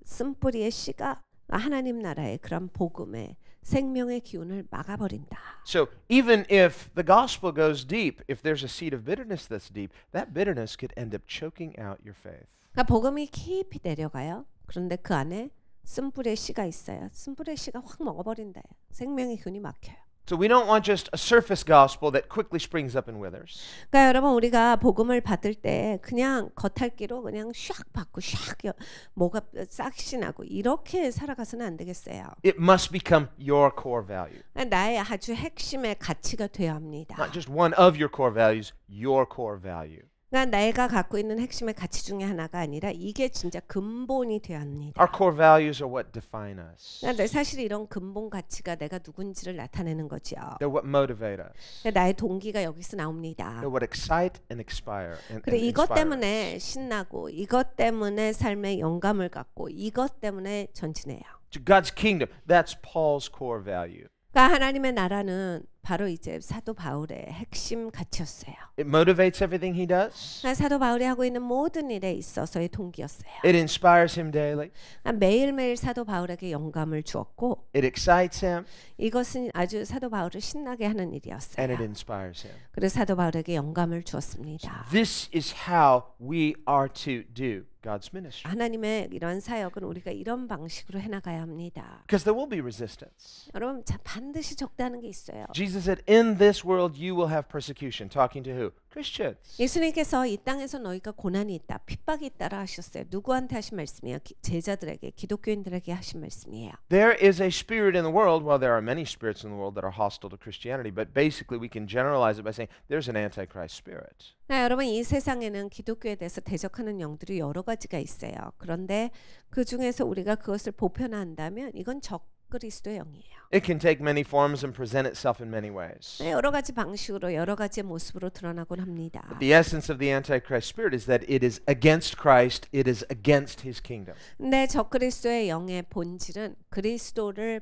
쓴뿌리의 씨가 하나님 나라의 그런 복음의 생명의 기운을 막아버린다. So even if the gospel goes deep, if there's a seed of bitterness that's deep, that bitterness could end up choking out your faith. 그러니까 복음이 깊이 내려가요. 그런데 그 안에 쓴뿌리의 씨가 있어요. 쓴뿌리의 씨가 확 먹어버린다. 생명의 기운이 막혀요. So we don't want just a surface gospel that quickly springs up and withers. 그러니까 여러분 우리가 복음을 받을 때 그냥 겉핥기로 그냥 샥 받고 샥 뭐가 싹이 나고 이렇게 살아가서는 안 되겠어요. It must become your core value. 나의 아주 핵심의 가치가 되어야 합니다. Not just one of your core values, your core value. 그러니까 내가 갖고 있는 핵심의 가치 중에 하나가 아니라 이게 진짜 근본이 되어야 합니다. Our core values are what define us. 그러니까 사실 이런 근본 가치가 내가 누군지를 나타내는 거죠. They're what motivate us. 그러니까 나의 동기가 여기서 나옵니다. They're what excite and inspire and 그래 이것 inspire 때문에 us. 신나고 이것 때문에 삶에 영감을 갖고 이것 때문에 전진해요. To God's kingdom, that's Paul's core value. 그러니까 하나님의 나라는 바로 이제 사도 바울의 핵심 가치였어요. It motivates everything he does. 사도 바울이 하고 있는 모든 일에 있어서의 동기였어요. It inspires him daily. 매일매일 사도 바울에게 영감을 주었고 It excites him 이것은 아주 사도 바울을 신나게 하는 and it 일이었어요. inspires him. 그래서 사도 바울에게 영감을 주었습니다. This is how we are to do God's ministry. 하나님의 이런 사역은 우리가 이런 방식으로 해나가야 합니다. Because there will be resistance. 여러분 반드시 적대하는 게 있어요. Jesus said, in this world you will have persecution. Talking to who? Christians. 예수님께서 이 땅에서 너희가 고난이 있다, 핍박이 있다라 하셨어요. 누구한테 하신 말씀이에요? 제자들에게, 기독교인들에게 하신 말씀이에요. There is a spirit in the world. Well, there are many spirits in the world that are hostile to Christianity, but basically we can generalize it by saying there's an antichrist spirit. 여러분 이 세상에는 기독교에 대해서 대적하는 영들이 여러 가지가 있어요. 그런데 그 중에서 우리가 그것을 보편화한다면 이건 적그리스도의 영이에요. It can take many forms and present itself in many ways. 여러 가지 방식으로 여러 가지의 모습으로 드러나곤 합니다. But the essence of the antichrist spirit is that it is against Christ, it is against his kingdom. 근데 적그리스도의 영의 본질은 그리스도를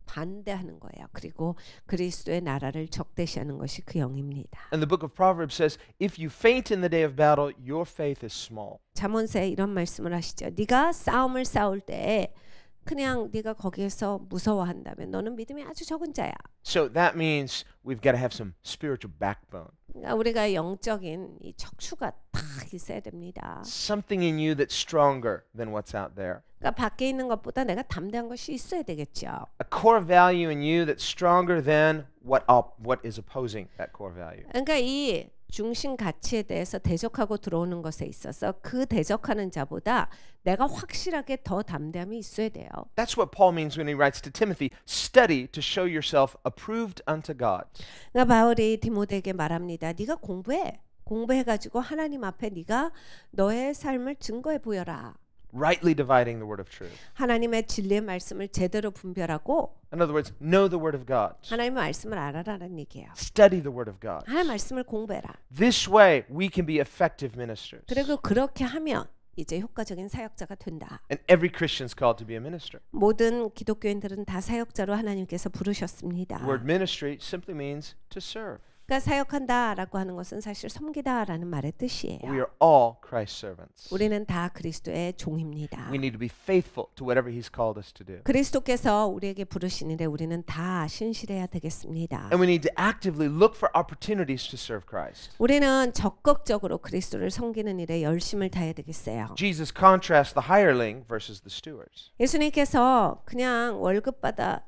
반대하는 거예요. 그리고 그리스도의 나라를 적대시하는 것이 그 영입니다. And the book of Proverbs says, if you faint in the day of battle, your faith is small. 잠언서에 이런 말씀을 하시죠. 네가 싸움을 싸울 때 그냥 네가 거기에서 무서워한다면 너는 믿음이 아주 적은 자야. So that means we've got to have some spiritual backbone. 그러니까 우리가 영적인 이 척추가 딱 있어야 됩니다. Something in you that's stronger than what's out there. 그러니까 밖에 있는 것보다 내가 담대한 것이 있어야 되겠죠. A core value in you that's stronger than what is opposing that core value. 그러니까 이 중심 가치에 대해서 대적하고 들어오는 것에 있어서 그 대적하는 자보다 내가 확실하게 더 담대함이 있어야 돼요. That's what Paul means when he writes to Timothy, study to show yourself approved unto God. 그러니까 바울이 디모데에게 말합니다. 네가 공부해가지고 하나님 앞에 네가 너의 삶을 증거해 보여라. Rightly dividing the word of truth. 하나님의 진리의 말씀을 제대로 분별하고 In other words, know the word of God. 하나님의 말씀을 알아라는 얘기예요. Study the word of God. 하나님의 말씀을 공부해라. This way we can be effective ministers. 그리고 그렇게 하면 이제 효과적인 사역자가 된다. And every Christian is called to be a minister. 모든 기독교인들은 다 사역자로 하나님께서 부르셨습니다. The word ministry simply means to serve. 그러니까 사역한다라고 하는 것은 사실 섬기다라는 말의 뜻이에요. We are all Christ's servants. 우리는 다 그리스도의 종입니다. We need to be faithful to whatever He's called us to do. 그리스도께서 우리에게 부르신 일에 우리는 다 신실해야 되겠습니다. And we need to actively look for opportunities to serve Christ. 우리는 적극적으로 그리스도를 섬기는 일에 열심을 다해야 되겠어요. Jesus contrasts the hireling versus the stewards. 예수님께서 그냥 월급 받아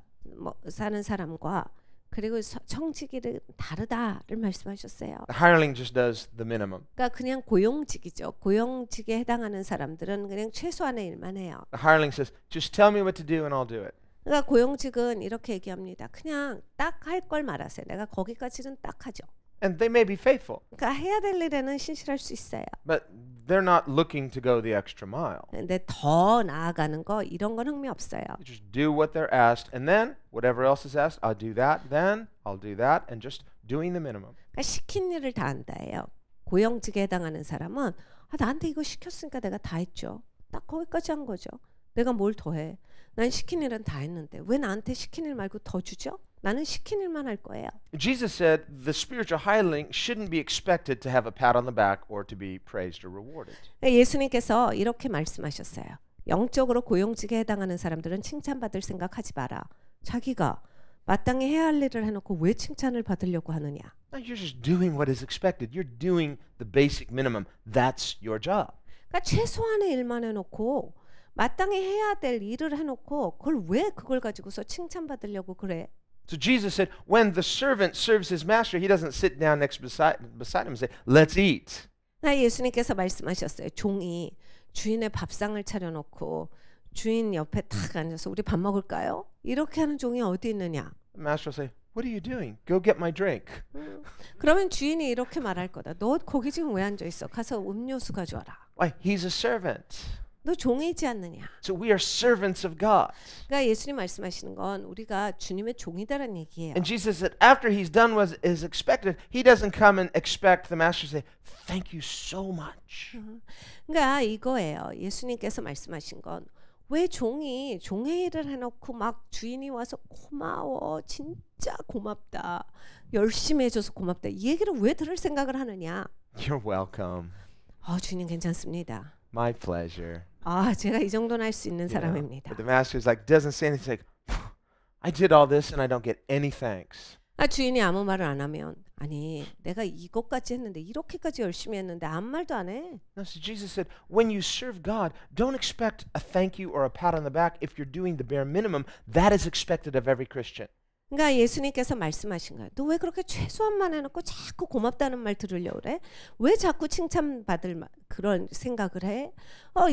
사는 사람과 그리고 청지기는 다르다를 말씀하셨어요. The hireling just does the minimum. 그러니까 그냥 고용직이죠. 고용직에 해당하는 사람들은 그냥 최소한의 일만 해요. The hireling says, just tell me what to do and I'll do it. 그러니까 고용직은 이렇게 얘기합니다. 그냥 딱 할 걸 말하세요. 내가 거기까지는 딱 하죠. And they may be faithful, 그러니까 해야 될 일에는 신실할 수 있어요. but they're not looking to go the extra mile. 근데 더 나아가는 거 이런 건 흥미 없어요. They just do what they're asked, and then whatever else is asked, I'll do that, then I'll do that, and just doing the minimum. 그러니까 시킨 일을 다 한다예요. 고용직에 해당하는 사람은 나한테 이거 시켰으니까 내가 다 했죠. 딱 거기까지 한 거죠. 내가 뭘 더 해? 난 시킨 일은 다 했는데 왜 나한테 시킨 일 말고 더 주죠? 나는 시킨 일만 할 거예요. Jesus said the spiritual hireling shouldn't be expected to have a pat on the back or to be praised or rewarded. 예수님께서 이렇게 말씀하셨어요. 영적으로 고용직에 해당하는 사람들은 칭찬받을 생각하지 마라. 자기가 마땅히 해야 할 일을 해놓고 왜 칭찬을 받으려고 하느냐. No, you're just doing what is expected. You're doing the basic minimum. That's your job. 그러니까 최소한의 일만 해놓고 마땅히 해야 될 일을 해놓고 그걸 왜 그걸 가지고서 칭찬받으려고 그래? So Jesus said, when the servant serves his master, he doesn't sit down next beside him and say, let's eat. 예수님께서 말씀하셨어요. 종이 주인의 밥상을 차려놓고 주인 옆에 탁 앉아서 우리 밥 먹을까요? 이렇게 하는 종이 어디 있느냐? The master will say, what are you doing? Go get my drink. 그러면 주인이 이렇게 말할 거다. 너 거기 지금 왜 앉아 있어? 가서 음료수 가져와라. Why? He's a servant. 너 종이지 않느냐? So we are servants of God. 그러니까 예수님 말씀하시는 건 우리가 주님의 종이다라는 얘기예요. And Jesus said, after he's done what is expected, he doesn't come and expect the master to say, thank you so much. 그러니까 이거예요. 예수님께서 말씀하신 건 왜 종이 종의 일을 해놓고 막 주인이 와서 고마워 진짜 고맙다 열심히 해줘서 고맙다 이 얘기를 왜 들을 생각을 하느냐? You're welcome. 주님 괜찮습니다. My pleasure. 제가 이 정도는 할 수 있는 You know, 사람입니다. but the master's like doesn't say anything. He's like, I did all this and I don't get any thanks. 주인이 아무 말을 안 하면 아니 내가 이것까지 했는데 이렇게까지 열심히 했는데 아무 말도 안 해. No, so Jesus said, when you serve God, don't expect a thank you or a pat on the back if you're doing the bare minimum. That is expected of every Christian. 그러니까 예수님께서 말씀하신 거예요. 너 왜 그렇게 최소한만 해놓고 자꾸 고맙다는 말 들으려고 그래? 왜 자꾸 칭찬받을 그런 생각을 해?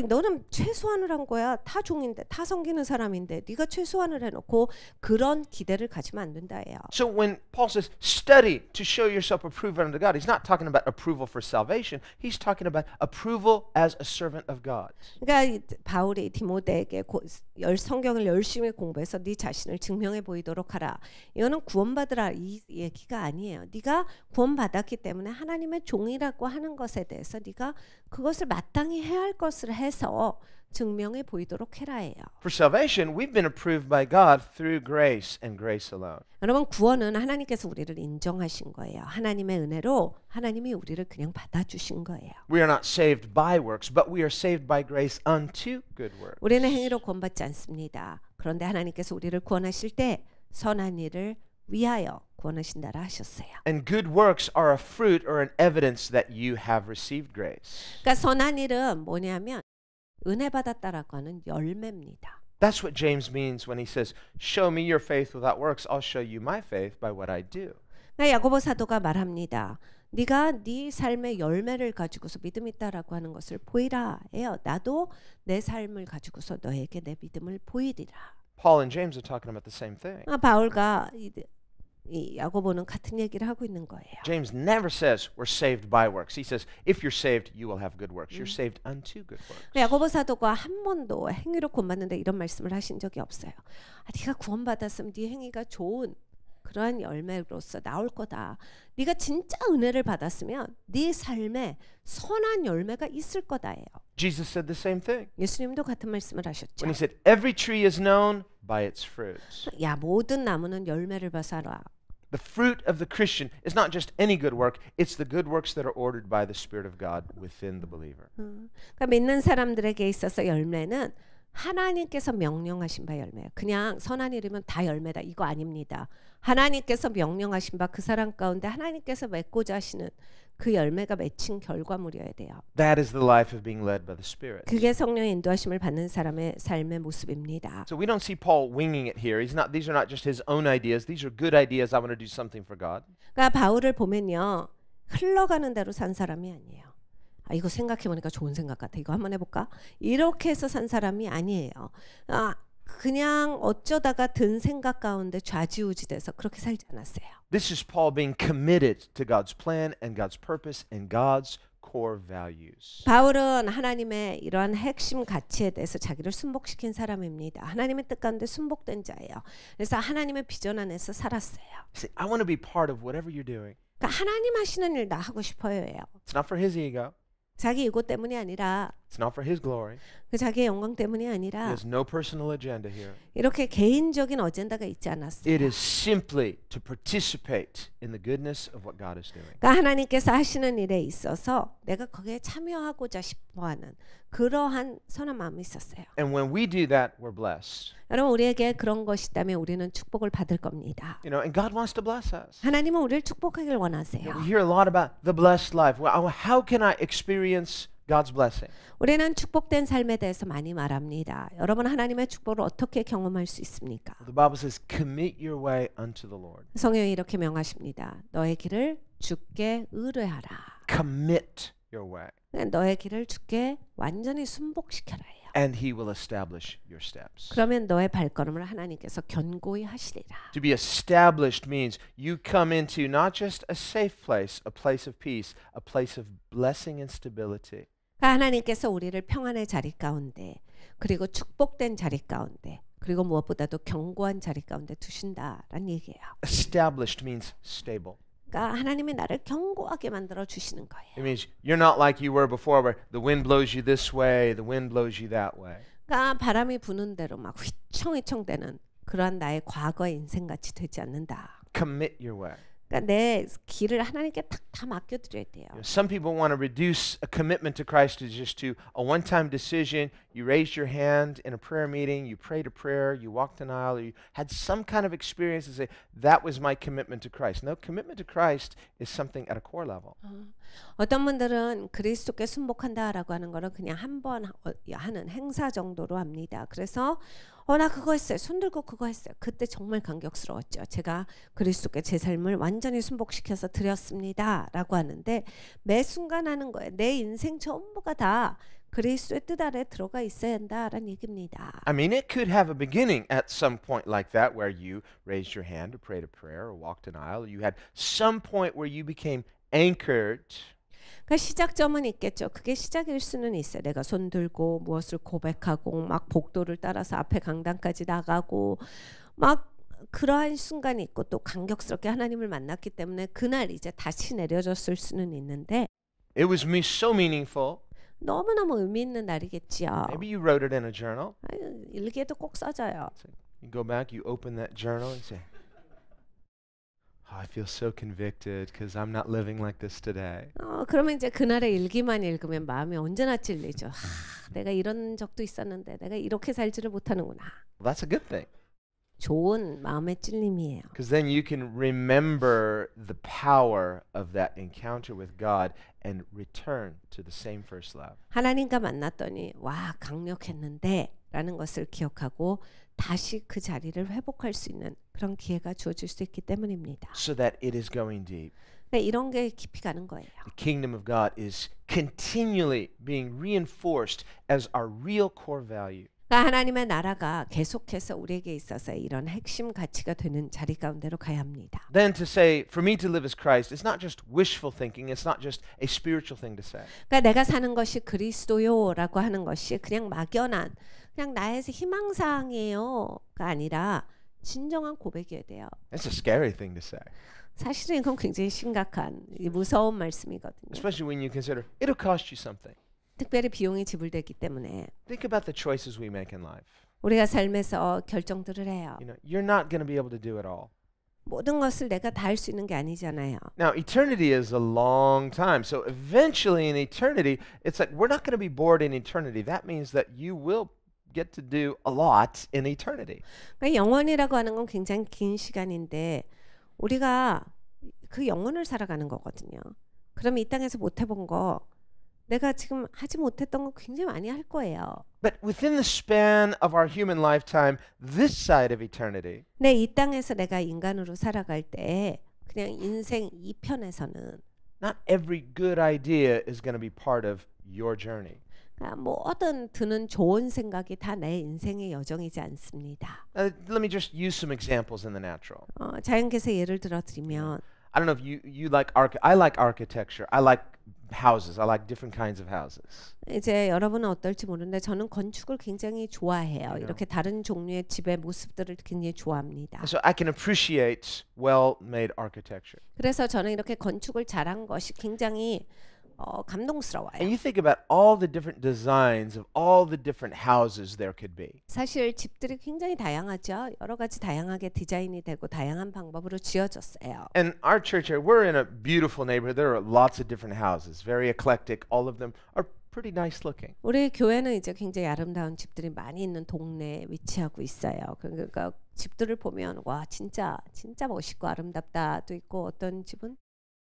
너는 최소한을 한 거야. 다 종인데, 다 섬기는 사람인데 네가 최소한을 해놓고 그런 기대를 가지면 안 된다예요. So when Paul says, study to show yourself approved unto God, he's not talking about approval for salvation. He's talking about approval as a servant of God. 그러니까 바울이 디모데에게 성경을 열심히 공부해서 네 자신을 증명해 보이도록 하라. 이거는 구원받으라 이 얘기가 아니에요. 네가 구원받았기 때문에 하나님의 종이라고 하는 것에 대해서 네가 그것을 마땅히 해야 할 것을 해서 증명해 보이도록 해라예요. For salvation, we've been approved by God through grace and grace alone. 여러분 구원은 하나님께서 우리를 인정하신 거예요. 하나님의 은혜로 하나님이 우리를 그냥 받아주신 거예요. We are not saved by works, but we are saved by grace unto good works. 우리는 행위로 구원받지 않습니다. 그런데 하나님께서 우리를 구원하실 때 선한 일을 위하여 구원하신다라 하셨어요. And good works are a fruit or an evidence that you have received grace. 그러니까 선한 일은 뭐냐면 은혜 받았다라고 하는 열매입니다. That's what James means when he says, show me your faith without works, I'll show you my faith by what I do. 그러니까 야고보 사도가 말합니다. 네가 네 삶의 열매를 가지고서 믿음 있다라고 하는 것을 보이라 해요. 나도 내 삶을 가지고서 너에게 내 믿음을 보이리라. Paul and James are talking about the same thing. 바울과 이 야고보는 같은 얘기를 하고 있는 거예요. James never says we're saved by works. He says if you're saved, you will have good works. You're saved unto good works. 야고보 사도가 한 번도 행위로 구원받는데 이런 말씀을 하신 적이 없어요. 네가 구원받았으면 네 행위가 좋은 그러한 열매로서 나올 거다. 네가 진짜 은혜를 받았으면 네 삶에 선한 열매가 있을 거다예요. Jesus said the same thing. 예수님도 같은 말씀을 하셨죠. When he said every tree is known by its fruits. 야 모든 나무는 열매를 봐서 알아. The fruit of the Christian is not just any good work, it's the good works that are ordered by the Spirit of God within the believer. 그러니까 믿는 사람들에게 있어서 열매는 하나님께서 명령하신 바 열매예요. 그냥 선한 일이면 다 열매다 이거 아닙니다. 하나님께서 명령하신 바 그 사람 가운데 하나님께서 맺고자 하시는 그 열매가 맺힌 결과물이어야 돼요. That is the life of being led by the Spirit. 그게 성령의 인도하심을 받는 사람의 삶의 모습입니다. So we don't see Paul winging it here. These are not just his own ideas. These are good ideas. I want to do something for God. 그러니까 바울을 보면요. 흘러가는 대로 산 사람이 아니에요. 이거 생각해보니까 좋은 생각 같아. 이거 한번 해볼까? 이렇게 해서 산 사람이 아니에요. 그냥 어쩌다가 든 생각 가운데 좌지우지돼서 그렇게 살지 않았어요. This is Paul being committed to God's plan and God's purpose and God's core values. 바울은 하나님의 이러한 핵심 가치에 대해서 자기를 순복시킨 사람입니다. 하나님의 뜻 가운데 순복된 자예요. 그래서 하나님의 비전 안에서 살았어요. He said, I want to be part of whatever you're doing. 그러니까 하나님 하시는 일 나 하고 싶어요예요. It's not for his ego. 자기 이고 때문이 아니라 It's not for his glory. 그 자기의 영광 때문이 He 아니라 has no personal agenda here. 이렇게 개인적인 어젠다가 있지 않았어요. It is simply to participate in the goodness of what God is doing. 그러니까 하나님께서 하시는 일에 있어서 내가 거기에 참여하고자 싶어하는 그러한 선한 마음이 있었어요. And when we do that, we're blessed. 여러분 우리에게 그런 것이 있다면 우리는 축복을 받을 겁니다. You know, and God wants to bless us. 하나님은 우리를 축복하길 원하세요. We hear a lot about the blessed life. Well, how can I experience God's blessing? 우리는 축복된 삶에 대해서 많이 말합니다. 여러분 하나님의 축복을 어떻게 경험할 수 있습니까? The Bible says, commit your way unto the Lord. 성경이 이렇게 명하십니다. 너의 길을 주께 의뢰하라. Commit your way. 너의 길을 주께 완전히 순복시켜라. And he will establish your steps. 그러면 너의 발걸음을 하나님께서 견고히 하시리라. To be established means you come into not just a safe place, a place of peace, a place of blessing and stability. 그러니까 하나님께서 우리를 평안의 자리 가운데 그리고 축복된 자리 가운데 그리고 무엇보다도 견고한 자리 가운데 두신다라는 얘기예요. Established means stable. 그러니까 하나님이 나를 견고하게 만들어 주시는 거예요. It means you're not like you were before where the wind blows you this way, the wind blows you that way. 그러니까 바람이 부는 대로 막 휘청휘청대는 그러한 나의 과거의 인생같이 되지 않는다. Commit your way. 그러니까 내 길을 하나님께 다 맡겨드려야 돼요. You know, some people want to reduce a commitment to Christ to just to a one-time decision. You raised your hand in a prayer meeting, you prayed a prayer, you walked an aisle, or you had some kind of experience and say, that was my commitment to Christ. No, commitment to Christ is something at a core level. 어떤 분들은 그리스도께 순복한다라고 하는 거를 그냥 한 번 하는 행사 정도로 합니다. 그래서 나 그거 했어요. 손 들고 그거 했어요. 그때 정말 감격스러웠죠. 제가 그리스도께 제 삶을 완전히 순복시켜서 드렸습니다. 라고 하는데 매 순간 하는 거예요. 내 인생 전부가 다 그리스도의 뜻 아래 들어가 있어야 한다라는 얘기입니다. I mean, it could have a beginning at some point like that where you raised your hand or prayed a prayer or walked an aisle. Or you had some point where you became anchored. 그러니까 시작점은 있겠죠. 그게 시작일 수는 있어요. 내가 손 들고 무엇을 고백하고 막 복도를 따라서 앞에 강단까지 나가고 막 그러한 순간이 있고 또 감격스럽게 하나님을 만났기 때문에 그날 이제 다시 내려졌을 수는 있는데 It was so meaningful. 너무너무 의미 있는 날이겠지요. Maybe you wrote it in a journal. 일기에도 꼭 써져요. You go back, you open that journal and say, I feel so convicted because I'm not living like this today. 그러면 이제 그날의 일기만 읽으면 마음이 언제나 찔리죠. 내가 이런 적도 있었는데 내가 이렇게 살지를 못하는구나. Well, that's a good thing. 좋은 마음의 찔림이에요. Because then you can remember the power of that encounter with God and return to the same first love. 하나님과 만났더니 와 강력했는데 라는 것을 기억하고 다시 그 자리를 회복할 수 있는 그런 기회가 주어질 수 있기 때문입니다. So that it is going deep. 그러니까 이런 게 깊이 가는 거예요. The kingdom of God is continually being reinforced as our real core value. 그러니까 하나님의 나라가 계속해서 우리에게 있어서 이런 핵심 가치가 되는 자리 가운데로 가야 합니다. Then to say, for me to live as Christ, it's not just wishful thinking, it's not just a spiritual thing to say. 그러니까 내가 사는 것이 그리스도요라고 하는 것이 그냥 막연한 그냥 나의 희망사항이에요가 아니라 진정한 고백이어야 돼요. It's a scary thing to say. 사실은 이건 굉장히 심각한 무서운 말씀이거든요. Especially when you consider it'll cost you something. 특별히 비용이 지불되기 때문에 Think about the choices we make in life. 우리가 삶에서 결정들을 해요. You know, you're not going to be able to do it all. 모든 것을 내가 다 할 수 있는 게 아니잖아요. Now, eternity is a long time. So eventually in eternity, it's like we're not going to be bored in eternity. That means that you will get to do a lot in eternity. 그러니까 영원이라고 하는 건 굉장히 긴 시간인데 우리가 그 영혼을 살아가는 거거든요. 그럼 이 땅에서 못 해본 거 내가 지금 하지 못했던 거 굉장히 많이 할 거예요. But within the span of our human lifetime, this side of eternity, 네, 이 땅에서 내가 인간으로 살아갈 때 그냥 인생 이 편에서는 not every good idea is going to be part of your journey. 뭐든 드는 좋은 생각이 다 내 인생의 여정이지 않습니다. Let me just use some examples in the natural. 자연계에서 예를 들어 드리면 I don't know if you like I like architecture. I like houses. I like different kinds of houses. 이제 여러분은 어떨지 모르는데 저는 건축을 굉장히 좋아해요. 이렇게 다른 종류의 집의 모습들을 굉장히 좋아합니다. So I can appreciate well-made architecture. 그래서 저는 이렇게 건축을 잘한 것이 굉장히 감동스러워요. And you think about all the different designs of all the different houses there could be. 사실 집들이 굉장히 다양하죠. 여러 가지 다양하게 디자인이 되고 다양한 방법으로 지어졌어요. And our church here, we're in a beautiful neighborhood. There are lots of different houses, very eclectic. All of them are pretty nice looking. 우리 교회는 이제 굉장히 아름다운 집들이 많이 있는 동네에 위치하고 있어요. 그러니까 집들을 보면 와 진짜 멋있고 아름답다도 있고 어떤 집은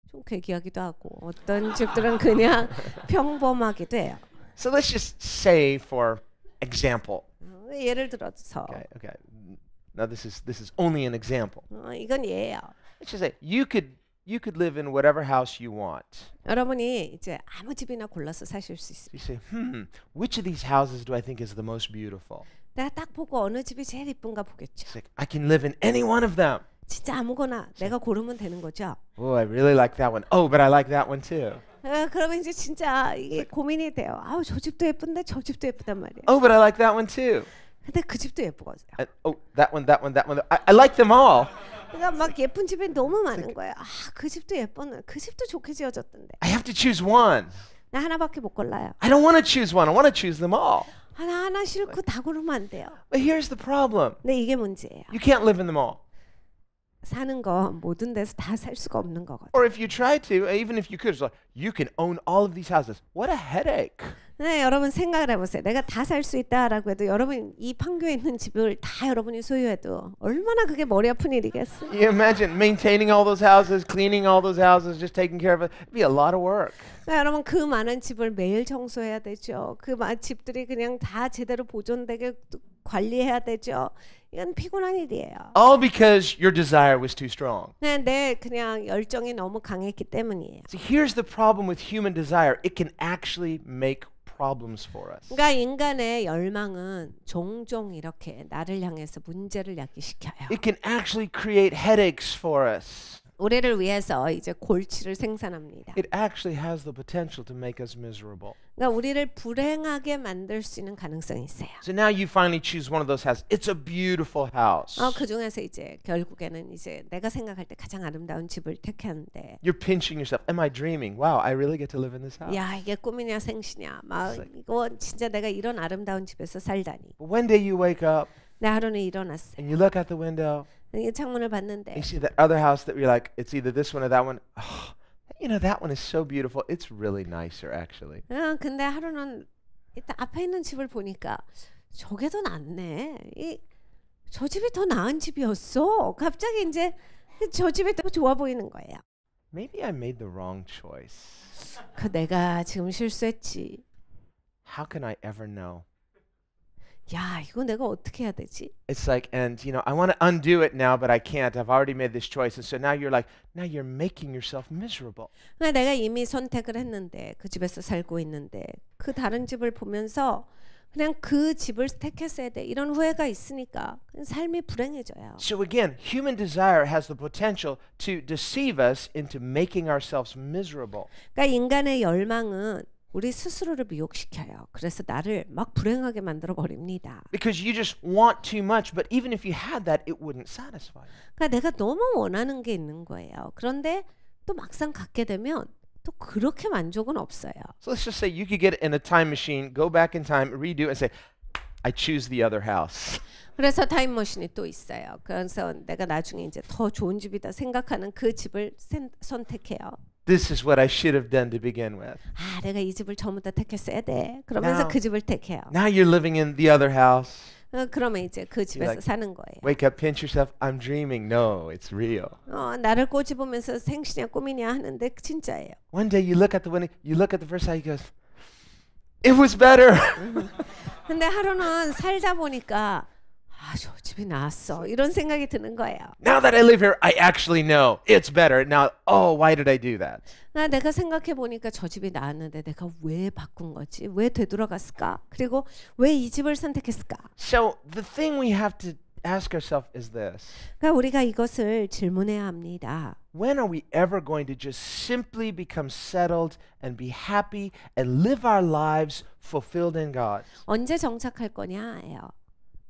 좀 괴기하기도 하고 어떤 집들은 그냥 평범하기도 해요. So let's just say for example. 예를 들어서 Okay. Now this is only an example. 이건 예예요. Let's just say you could live in whatever house you want. 여러분이 이제 아무 집이나 골라서 사실 수 있습니다. You say, which of these houses do I think is the most beautiful? 내가 딱 보고 어느 집이 제일 이쁜가 보겠죠. It's like I can live in any one of them. 진짜 아무거나 내가 고르면 되는 거죠. Oh, I really like that one. Oh, but I like that one too. 그러면 이제 진짜 이게 고민이 돼요. 아우 저 집도 예쁜데 저 집도 예쁘단 말이에요. Oh, but I like that one too. 근데 그 집도 예쁘거든요. And, oh, that one. I like them all. 그러니까 막 예쁜 집이 너무 많은 거예요. 그 집도 예쁜, 그 집도 좋게 지어졌던데. I have to choose one. 나 하나밖에 못 골라요. I don't want to choose one. I want to choose them all. 하나하나 싫고 다 고르면 안 돼요. But here's the problem. 근데 이게 문제예요. You can't live in them all. 사는 거 모든 데서 다 살 수가 없는 거거든요. Or if you try to, even if you could, it's like, you can own all of these houses. What a headache. 네, 여러분 생각을 해보세요. 내가 다 살 수 있다라고 해도 여러분 이 판교에 있는 집을 다 여러분이 소유해도 얼마나 그게 머리 아픈 일이겠어요. You imagine maintaining all those houses, cleaning all those houses, just taking care of it. It'd be a lot of work. 그러니까 여러분 그 많은 집을 매일 청소해야 되죠. 그 집들이 그냥 다 제대로 보존되게 관리해야 되죠. 이건 피곤한 일이에요. All because your desire was too strong. 네, 내 그냥 열정이 너무 강했기 때문이에요. See, here's the problem with human desire. It can actually make problems for us. 그러니까 인간의 열망은 종종 이렇게 나를 향해서 문제를 야기시켜요. It can actually create headaches for us. 우리를 위해서 이제 골치를 생산합니다. It actually has the potential to make us miserable. 그러니까 우리를 불행하게 만들 수 있는 가능성이 있어요. So now you finally choose one of those houses. It's a beautiful house. 그 중에서 이제 결국에는 이제 내가 생각할 때 가장 아름다운 집을 택하는데, You're pinching yourself. Am I dreaming? Wow, I really get to live in this house. 야 이게 꿈이냐 생시냐, 막 이거 진짜 내가 이런 아름다운 집에서 살다니. But one day you wake up 내 하루는 일어났어요. and you look out the window. 이 창문을 봤는데 You see that other house that you're like, it's either this one or that one. Oh, you know, that one is so beautiful. It's really nicer, actually. 근데 하루는 일단 앞에 있는 집을 보니까 저게 더 낫네. 저 집이 더 나은 집이었어. 갑자기 이제 저 집이 더 좋아 보이는 거예요. Maybe I made the wrong choice. 내가 지금 실수했지. How can I ever know? 야, 이거 내가 어떻게 해야 되지? It's like, and you know, I want to undo it now, but I can't. I've already made this choice. And so now you're like, now you're making yourself miserable. 내가 이미 선택을 했는데 그 집에서 살고 있는데 그 다른 집을 보면서 그냥 그 집을 택했어야 돼. 이런 후회가 있으니까 삶이 불행해져요. So again, human desire has the potential to deceive us into making ourselves miserable. 그러니까 인간의 열망은 우리 스스로를 미혹시켜요. 그래서 나를 막 불행하게 만들어 버립니다. Because you just want too much, but even if you had that, it wouldn't satisfy you. 그러니까 내가 너무 원하는 게 있는 거예요. 그런데 또 막상 갖게 되면 또 그렇게 만족은 없어요. So let's just say you could get in a time machine, go back in time, redo it, and say, I choose the other house. 그래서 타임머신이 또 있어요. 그래서 내가 나중에 이제 더 좋은 집이다 생각하는 그 집을 선택해요. This is what I should have done to begin with. 내가 이 집을 처음부터 택했어야 돼. 그러면서 그 집을 택해요. Now you're living in the other house. 그러면 이제 그 집에서 like, 사는 거예요. Wake up, pinch yourself. I'm dreaming. No, it's real. 나를 꼬집으면서 생시냐 꿈이냐 하는데 진짜예요. One day you look at the window, you look at the first house, he goes, it was better. 근데 하루는 살다 보니까 저 집이 나았어. 이런 생각이 드는 거예요. Now that I live here, I actually know it's better. Now, oh, why did I do that? 내가 생각해 보니까 저 집이 나았는데 내가 왜 바꾼 거지? 왜 되돌아갔을까? 그리고 왜 이 집을 선택했을까? So the thing we have to ask ourselves is this. 그러니까 우리가 이것을 질문해야 합니다. When are we ever going to just simply become settled and be happy and live our lives fulfilled in God? 언제 정착할 거냐예요.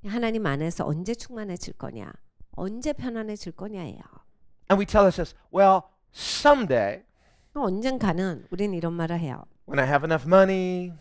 하나님 안에서 언제 충만해질 거냐? 언제 편안해질 거냐예요. And we tell ourselves, well, someday, 언젠가는 우린 이런 말을 해요. when I have enough money,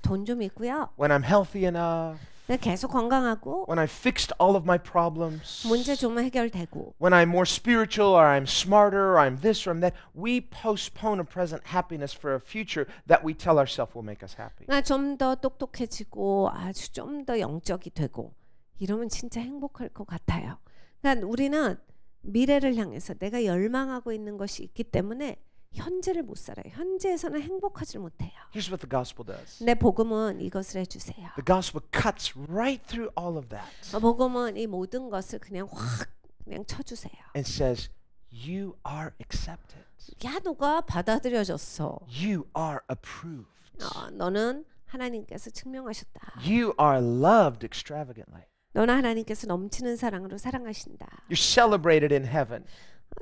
돈 좀 있고요. when I'm healthy enough, 내가 계속 건강하고 when I've fixed all of my problems, 문제 좀 해결되고 when I'm more spiritual or I'm smarter or I'm this or I'm that, we postpone a present happiness for a future that we tell ourselves will make us happy. 좀 더 똑똑해지고 아주 좀 더 영적이 되고 이러면 진짜 행복할 것 같아요. 그러니까 우리는 미래를 향해서 내가 열망하고 있는 것이 있기 때문에 현재를 못 살아요. 현재에서는 행복하지 못해요. Here's what the gospel does. 내 복음은 이것을 해주세요. The gospel cuts right through all of that 복음은 이 모든 것을 그냥 확 그냥 쳐주세요. and says, you are accepted. 야, 너가 받아들여졌어. You are approved. 너는 하나님께서 증명하셨다. You are loved extravagantly. 너는 하나님께서 넘치는 사랑으로 사랑하신다. You're celebrated in heaven.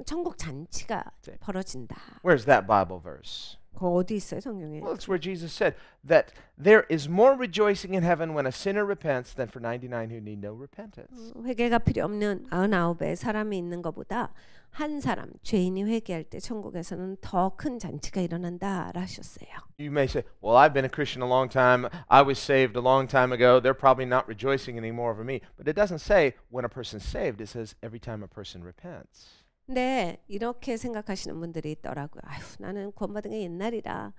천국 잔치가 벌어진다. Where's that Bible verse? 그거 어디 있어요, 성경에? Well, it's where Jesus said that there is more rejoicing in heaven when a sinner repents than for 99 who need no repentance. 회개가 필요 없는 99의 사람이 있는 것보다 한 사람 죄인이 회개할 때 천국에서는 더 큰 잔치가 일어난다 하셨어요. You may say, well, I've been a Christian a long time. I was saved a long time ago. They're probably not rejoicing anymore over me. But it doesn't say when a person's saved. It says every time a person repents. 네, 이렇게 생각하시는 분들이 있더라고요. 아휴, 나는 구원받은 게 옛날이라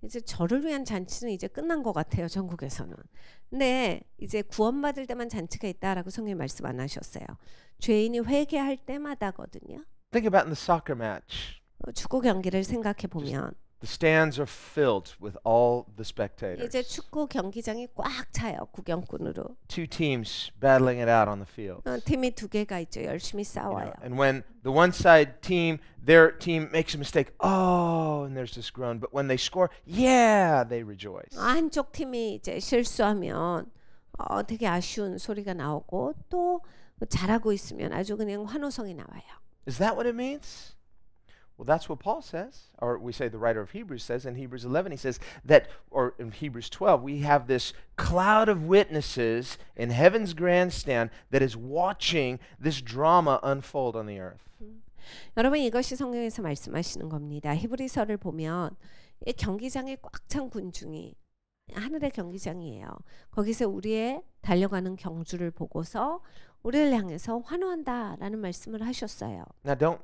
이제 저를 위한 잔치는 이제 끝난 것 같아요, 전국에서는. 근데 이제 구원받을 때만 잔치가 있다라고 성경이 말씀 안 하셨어요. 죄인이 회개할 때마다거든요. Think about in the soccer match. 축구 경기를 생각해 보면 The stands are filled with all the spectators. 이제 축구 경기장이 꽉 차요, 구경꾼으로. Two teams battling it out on the field. 팀이 두 개가 있죠, 열심히 You 싸워요. know, and when the one side team, their team makes a mistake, oh, and there's this groan. But when they score, yeah, they rejoice. 한쪽 팀이 이제 실수하면 되게 아쉬운 소리가 나오고 또 잘하고 있으면 아주 그냥 환호성이 나와요. Is that what it means? Well, that's what Paul says, or we say the writer of Hebrews says in Hebrews 11. He says that, or in Hebrews 12, we have this cloud of witnesses in heaven's grandstand that is watching this drama unfold on the earth. 여러분 이것이 성경에서 말씀하시는 겁니다. 히브리서를 보면 이 경기장에 꽉 찬 군중이 하늘의 경기장이에요. 거기서 우리의 달려가는 경주를 보고서 우리를 향해서 환호한다라는 말씀을 하셨어요. Now, don't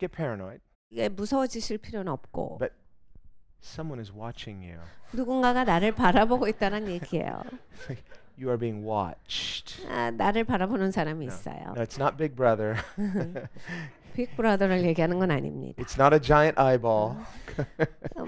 get paranoid. 이게 무서워지실 필요는 없고 But someone is watching you. 누군가가 나를 바라보고 있다는 얘기예요. You are being watched. 나를 바라보는 사람이 있어요. No, it's not Big Brother. 빅브라더를 얘기하는 건 아닙니다. It's not a giant eyeball.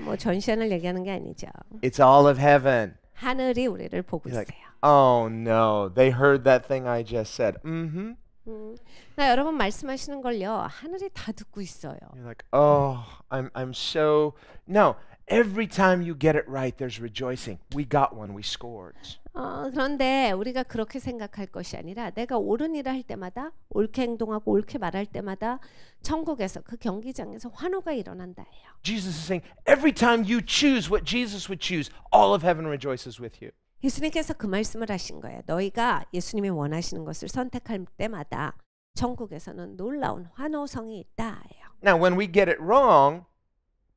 뭐 전시안을 얘기하는 게 아니죠. It's all of heaven. 하늘이 우리를 보고 You're like, 있어요. oh no, they heard that thing I just said. Mm-hmm. 그러니까 여러분 말씀하시는 걸요. 하늘이 다 듣고 있어요. You're like, oh, I'm so no. Every time you get it right, there's rejoicing. We got one. We scored. 그런데 우리가 그렇게 생각할 것이 아니라 내가 옳은 일을 할 때마다 옳게 행동하고 옳게 말할 때마다 천국에서 그 경기장에서 환호가 일어난다예요. Jesus is saying, every time you choose what Jesus would choose, all of heaven rejoices with you. 예수님께서 그 말씀을 하신 거예요. 너희가 예수님이 원하시는 것을 선택할 때마다 천국에서는 놀라운 환호성이 있다예요. Now, when we get it wrong,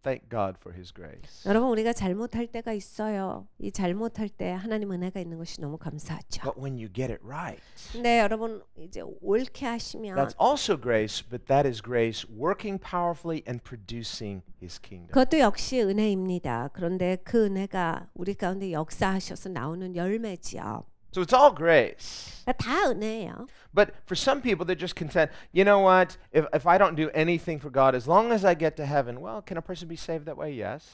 thank God for His grace. 여러분 우리가 잘못할 때가 있어요. 이 잘못할 때 하나님 은혜가 있는 것이 너무 감사하죠. But when you get it right, 근데 여러분 이제 옳게 하시면 that's also grace, but that is grace working powerfully and producing His kingdom. 그것도 역시 은혜입니다. 그런데 그 은혜가 우리 가운데 역사하셔서 나오는 열매지요. So it's all grace. 다 은혜예요. But for some people, they're just content. You know what? If I don't do anything for God, as long as I get to heaven, well, can a person be saved that way? Yes.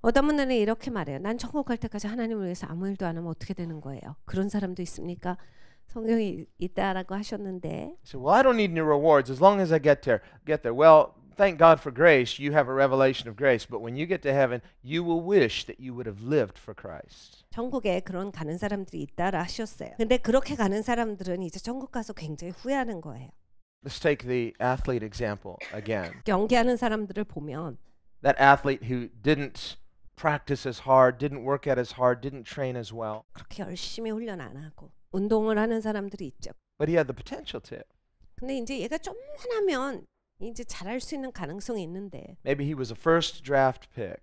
어떤 분들은 이렇게 말해요. 난 천국 갈 때까지 하나님을 위해서 아무 일도 안 하면 어떻게 되는 거예요? 그런 사람도 있습니까? 성경이 있다라고 하셨는데. So, well, I don't need any rewards as long as I get there. Well, thank God for grace. You have a revelation of grace. But when you get to heaven, you will wish that you would have lived for Christ. 천국에 그런 가는 사람들이 있다라 하셨어요. 근데 그렇게 가는 사람들은 이제 천국 가서 굉장히 후회하는 거예요. Let's take the athlete example again. 경기하는 사람들을 보면 That athlete who didn't practice as hard, didn't work out as hard, didn't train as well. 그렇게 열심히 훈련 안 하고 운동을 하는 사람들이 있죠. But he had the potential to. 근데 이제 얘가 좀만 하면 이제 잘할 수 있는 가능성이 있는데 Maybe he was a first draft pick.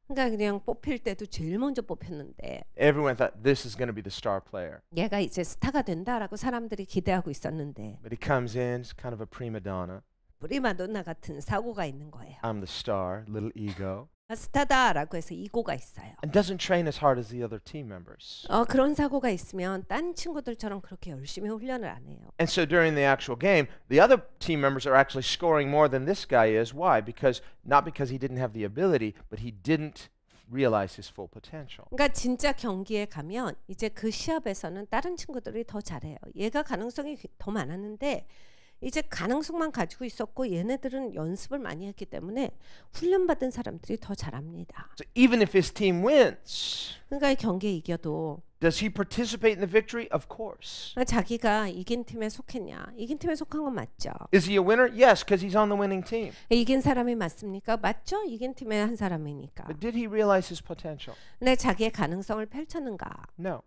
그러니까 그냥 뽑힐 때도 제일 먼저 뽑혔는데 Everyone thought this is going to be the star player. 얘가 이제 스타가 된다라고 사람들이 기대하고 있었는데 But he comes in, it's kind of a prima donna. 프리마돈나 같은 사고가 있는 거예요. I'm the star, little ego. 스타다라고 해서 이고가 있어요. And doesn't train as hard as the other team members. 그런 사고가 있으면 딴 친구들처럼 그렇게 열심히 훈련을 안 해요. And so during the actual game, the other team members are actually scoring more than this guy is. Why? Because not because he didn't have the ability, but he didn't realize his full potential. 그러니까 진짜 경기에 가면 이제 그 시합에서는 다른 친구들이 더 잘해요. 얘가 가능성이 더 많았는데 이제 가능성만 가지고 있었고 얘네들은 연습을 많이 했기 때문에 훈련받은 사람들이 더 잘합니다. So even if his team wins, 그러니까 이 경기에 이겨도 does he participate in the victory? Of course. 자기가 이긴 팀에 속했냐? 이긴 팀에 속한 건 맞죠. Is he a winner? Yes, because he's on the winning team. 이긴 사람이 맞습니까? 맞죠? 이긴 팀의 한 사람이니까. But did he realize his potential? 근데 자기의 가능성을 펼쳤는가? No.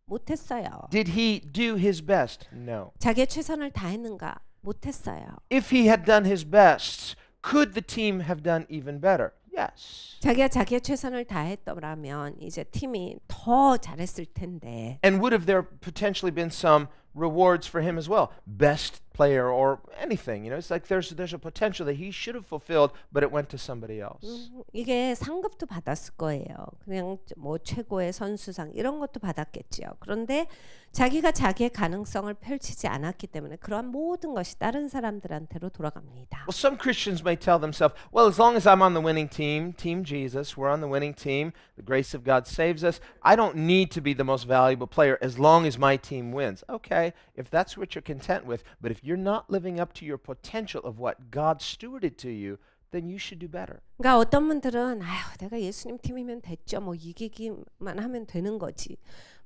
못했어요. Did he do his best? No. 자기의 최선을 다했는가? 못했어요. If he had done his best, could the team have done even better? Yes. 자기가 자기의 최선을 다했더라면 이제 팀이 더 잘했을 텐데. And would have there potentially been some rewards for him as well? Best player or anything. You know, it's like there's a potential that he should have fulfilled, but it went to somebody else. 이게 상급도 받았을 거예요. 그냥 뭐 최고의 선수상 이런 것도 받았겠지요. 그런데 자기가 자기의 가능성을 펼치지 않았기 때문에 그러한 모든 것이 다른 사람들한테로 돌아갑니다. Well, some Christians may tell themselves, well, as long as I'm on the winning team, Team Jesus, we're on the winning team, the grace of God saves us, I don't need to be the most valuable player as long as my team wins. Okay, if that's what you're content with, but if you're not living up to your potential of what God stewarded to you, then you should do better. 그러니까 어떤 분들은 아휴 내가 예수님 팀이면 됐죠. 뭐 이기기만 하면 되는 거지.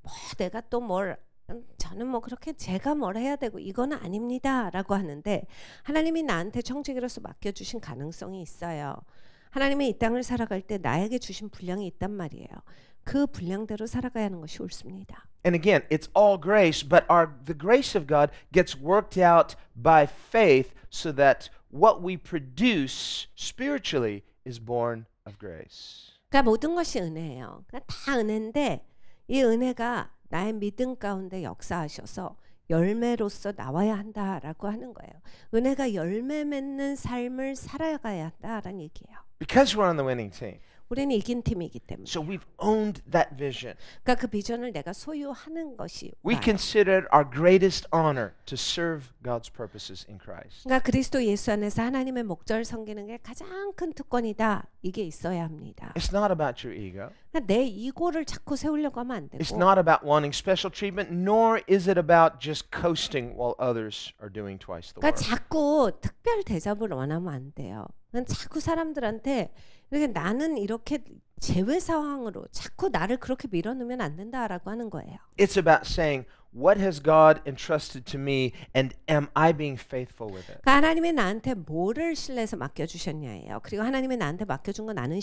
뭐 내가 또 뭘 저는 뭐 그렇게 제가 뭘 해야 되고 이거는 아닙니다라고 하는데 하나님이 나한테 청지기로서 맡겨주신 가능성이 있어요. 하나님이 이 땅을 살아갈 때 나에게 주신 분량이 있단 말이에요. 그 분량대로 살아가야 하는 것이 옳습니다. And again, it's all grace, but the grace of God gets worked out by faith so that what we produce spiritually is born of grace. 그러니까 모든 것이 은혜예요. 그러니까 다 은혜인데 이 은혜가 나의 믿음 가운데 역사하셔서 열매로서 나와야 한다라고 하는 거예요. 은혜가 열매 맺는 삶을 살아가야 한다라는 얘기예요. Because we're on the winning team. 우리는 이긴 팀이기 때문에. So we've owned that vision. 그러니까 그 비전을 내가 소유하는 것이 We 와요. consider it our greatest honor to serve God's purposes in Christ. 그러니까 그리스도 예수 안에서 하나님의 목적을 섬기는 게 가장 큰 특권이다. 이게 있어야 합니다. It's not about your ego. 그러니까 내 이고를 자꾸 세우려고 하면 안 되고. It's not about wanting special treatment, nor is it about just coasting while others are doing twice the 그러니까 work. 자꾸 특별 대접을 원하면 안 돼요. 그냥 자꾸 사람들한테 이렇게 나는 이렇게 제외 상황으로 자꾸 나를 그렇게 밀어넣으면 안 된다라고 하는 거예요. It's about saying, what has God entrusted to me, and am I being faithful with it? 그러니까 하나님이 나한테 뭐를 신뢰해서 맡겨주셨냐예요. 그리고 하나님이 나한테 맡겨준 거 나는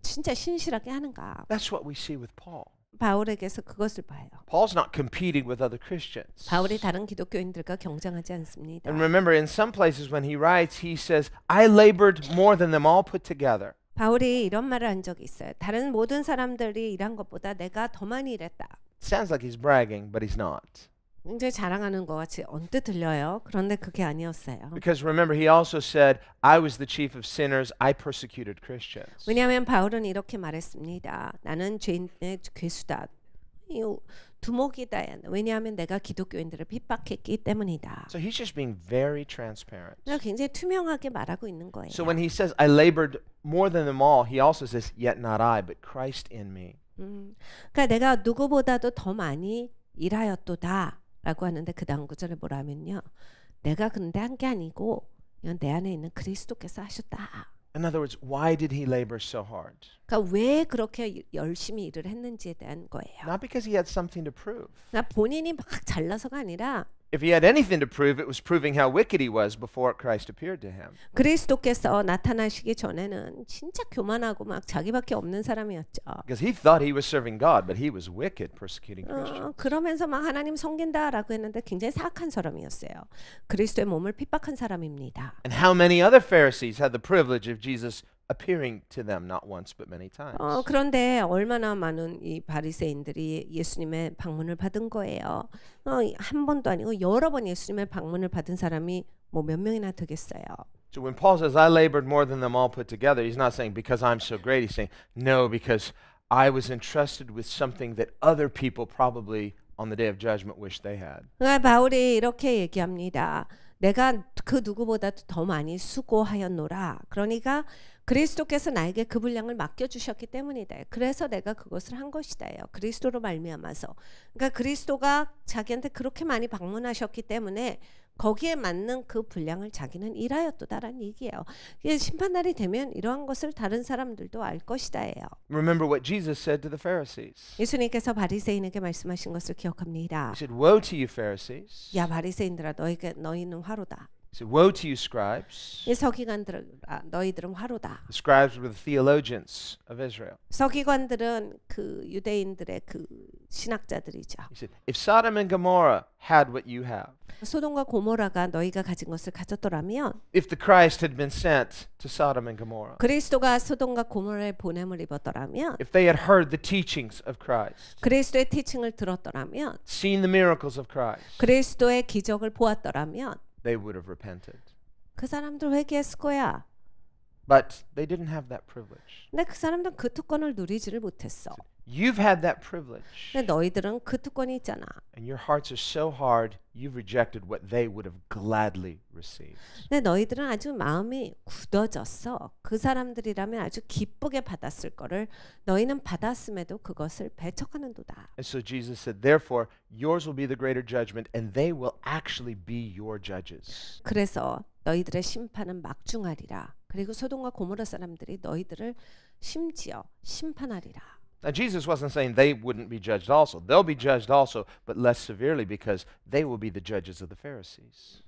진짜 신실하게 하는가. That's what we see with Paul. 바울에게서 그것을 봐요. Paul's not competing with other Christians. 바울이 다른 기독교인들과 경쟁하지 않습니다. And remember, in some places when he writes, he says, I labored more than them all put together. 바울이 이런 말을 한 적이 있어요. 다른 모든 사람들이 일한 것보다 내가 더 많이 일했다. Sounds like he's bragging, but he's not. 굉장히 자랑하는 것 같이 언뜻 들려요. 그런데 그게 아니었어요. Because remember, he also said, I was the chief of sinners, I persecuted Christians. 왜냐하면 바울은 이렇게 말했습니다. 나는 죄인의 괴수다. 두목이다. 왜냐하면 내가 기독교인들을 핍박했기 때문이다. So he's just being very transparent. 그러니까 굉장히 투명하게 말하고 있는 거예요. So when he says, I labored more than them all, he also says, yet not I, but Christ in me. 그러니까 내가 누구보다도 더 많이 일하였도다 라고 하는데 그 다음 구절에 뭐라 하면요. 내가 근데 한 게 아니고 그냥 내 안에 있는 그리스도께서 하셨다. In other words, why did he labor so hard? 그러니까 왜 그렇게 열심히 일을 했는지에 대한 거예요. Not because he had something to prove. 그러니까 본인이 막 잘나서가 아니라 If he had anything to prove, it was proving how wicked he was before Christ appeared to him. 그리스도께서 나타나시기 전에는 진짜 교만하고 막 자기밖에 없는 사람이었죠. Because he thought he was serving God, but he was wicked, persecuting Christians. 그러면서 막 하나님 섬긴다라고 했는데 굉장히 사악한 사람이었어요. 그리스도의 몸을 핍박한 사람입니다. And how many other Pharisees had the privilege of Jesus appearing to them not once but many times? 그런데 얼마나 많은 이 바리새인들이 예수님의 방문을 받은 거예요. 한 번도 아니고 여러 번 예수님의 방문을 받은 사람이 뭐 몇 명이나 되겠어요. So when Paul says, I labored more than them all put together, he's not saying because I'm so great. He's saying, no, because I was entrusted with something that other people probably on the day of judgment wish they had. 그러니까 바울이 이렇게 얘기합니다. 내가 그 누구보다도 더 많이 수고하였노라. 그러니까 그리스도께서 나에게 그 분량을 맡겨주셨기 때문이다. 그래서 내가 그것을 한 것이다요. 그리스도로 말미암아서. 그러니까 그리스도가 자기한테 그렇게 많이 방문하셨기 때문에 거기에 맞는 그 분량을 자기는 일하였도다라는 얘기예요. 심판날이 되면 이러한 것을 다른 사람들도 알 것이다예요. Remember what Jesus said to the Pharisees. 예수님께서 바리새인에게 말씀하신 것을 기억합니다. He said, woe to you Pharisees. 야 바리새인들아 너희는 화로다. He said, woe to you scribes. 이 서기관들아 너희들은 화로다. The scribes were the theologians of Israel. 서기관들은 그 유대인들의 그 신학자들이죠. He said, if Sodom and Gomorrah had what you have, 소돔과 고모라가 너희가 가진 것을 가졌더라면 if the Christ had been sent to Sodom and Gomorrah, 그리스도가 소돔과 고모라의 보냄을 입었더라면 if they had heard the teachings of Christ, 그리스도의 티칭을 들었더라면 seen the miracles of Christ, 그리스도의 기적을 보았더라면 they would have repented. 그 사람들 회개했을 거야. But they didn't have that privilege. 근데 그 사람들은 그 특권을 누리지를 못했어. You've had that privilege. 근데 너희들은 그 특권이 있잖아. And your hearts are so hard, you've rejected what they would have gladly received. 근데 너희들은 아주 마음이 굳어졌어. 그 사람들이라면 아주 기쁘게 받았을 거를 너희는 받았음에도 그것을 배척하는도다. And so Jesus said, therefore, yours will be the greater judgment, and they will actually be your judges. 그래서 너희들의 심판은 막중하리라. 그리고 소돔과 고모라 사람들이 너희들을 심지어 심판하리라. Now, Jesus wasn't saying they wouldn't be judged also. They'll be judged also, but less severely because they will be the judges of the Pharisees.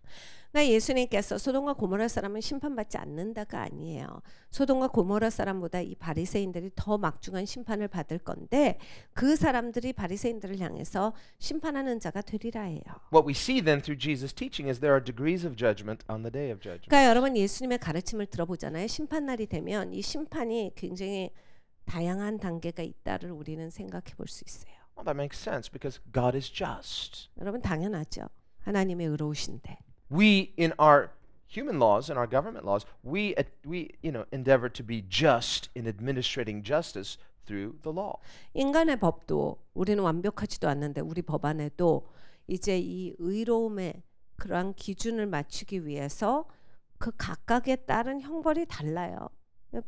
그러니까 예수님께서 소돔과 고모라 사람은 심판받지 않는다가 아니에요. 소돔과 고모라 사람보다 이 바리새인들이 더 막중한 심판을 받을 건데 그 사람들이 바리새인들을 향해서 심판하는 자가 되리라 해요. What we see then through Jesus' teaching is there are degrees of judgment on the day of judgment. 그러니까 여러분 예수님의 가르침을 들어보잖아요. 심판날이 되면 이 심판이 굉장히 다양한 단계가 있다를 우리는 생각해 볼 수 있어요. Well, that makes sense because God is just. 여러분 당연하죠. 하나님의 의로우신데. We in our human laws and our government laws, we endeavor to be just in administrating justice through the law. 인간의 법도 우리는 완벽하지도 않는데 우리 법안에도 이제 이 의로움의 그러한 기준을 맞추기 위해서 그 각각에 따른 형벌이 달라요.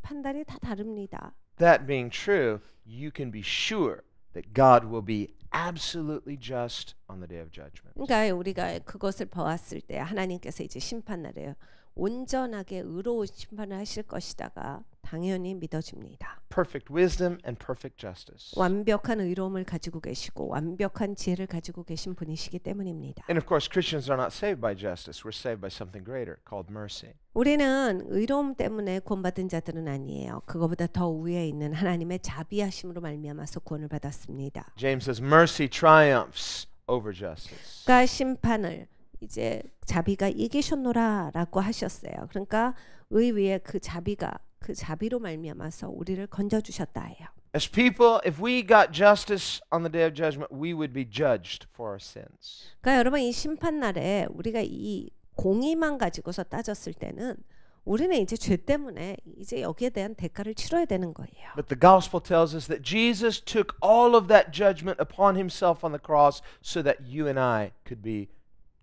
판단이 다 다릅니다. That being true, you can be sure that God will be absolutely just on the day of judgment. 그러니까 우리가 그것을 보았을 때 하나님께서 이제 심판날에 온전하게 의로운 심판을 하실 것이다가 당연히 믿어집니다. Perfect wisdom and perfect justice. 완벽한 의로움을 가지고 계시고 완벽한 지혜를 가지고 계신 분이시기 때문입니다. And of course, Christians are not saved by justice. We're saved by something greater called mercy. 우리는 의로움 때문에 구원받은 자들은 아니에요. 그거보다 더 위에 있는 하나님의 자비하심으로 말미암아서 구원을 받았습니다. James says mercy triumphs over justice. 그러니까 심판을 이제 자비가 이기셨노라라고 하셨어요. 그러니까 의위에 그 자비가 그 자비로 말미암아서 우리를 건져 주셨다 해요. As people, if we got justice on the day of judgment, we would be judged for our sins. 그러니까 여러분 이 심판 날에 우리가 이 공의만 가지고서 따졌을 때는 우리는 이제 죄 때문에 이제 여기에 대한 대가를 치러야 되는 거예요. But the gospel tells us that Jesus took all of that judgment upon himself on the cross so that you and I could be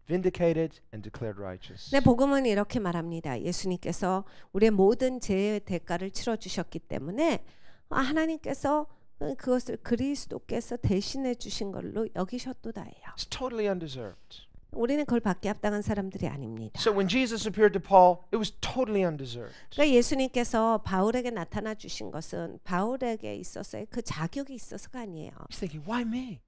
vindicated and declared righteous. 네, 복음은 이렇게 말합니다. 예수님께서 우리의 모든 죄의 대가를 치러 주셨기 때문에 하나님께서 그것을 그리스도께서 대신해 주신 걸로 여기셨도다예요. It's totally undeserved. 우리는 그걸 받게 합당한 사람들이 아닙니다. So when Jesus appeared to Paul, it was totally undeserved. 그러니까 예수님께서 바울에게 나타나 주신 것은 바울에게 있어서의 그 자격이 있어서가 아니에요. He's thinking, why me?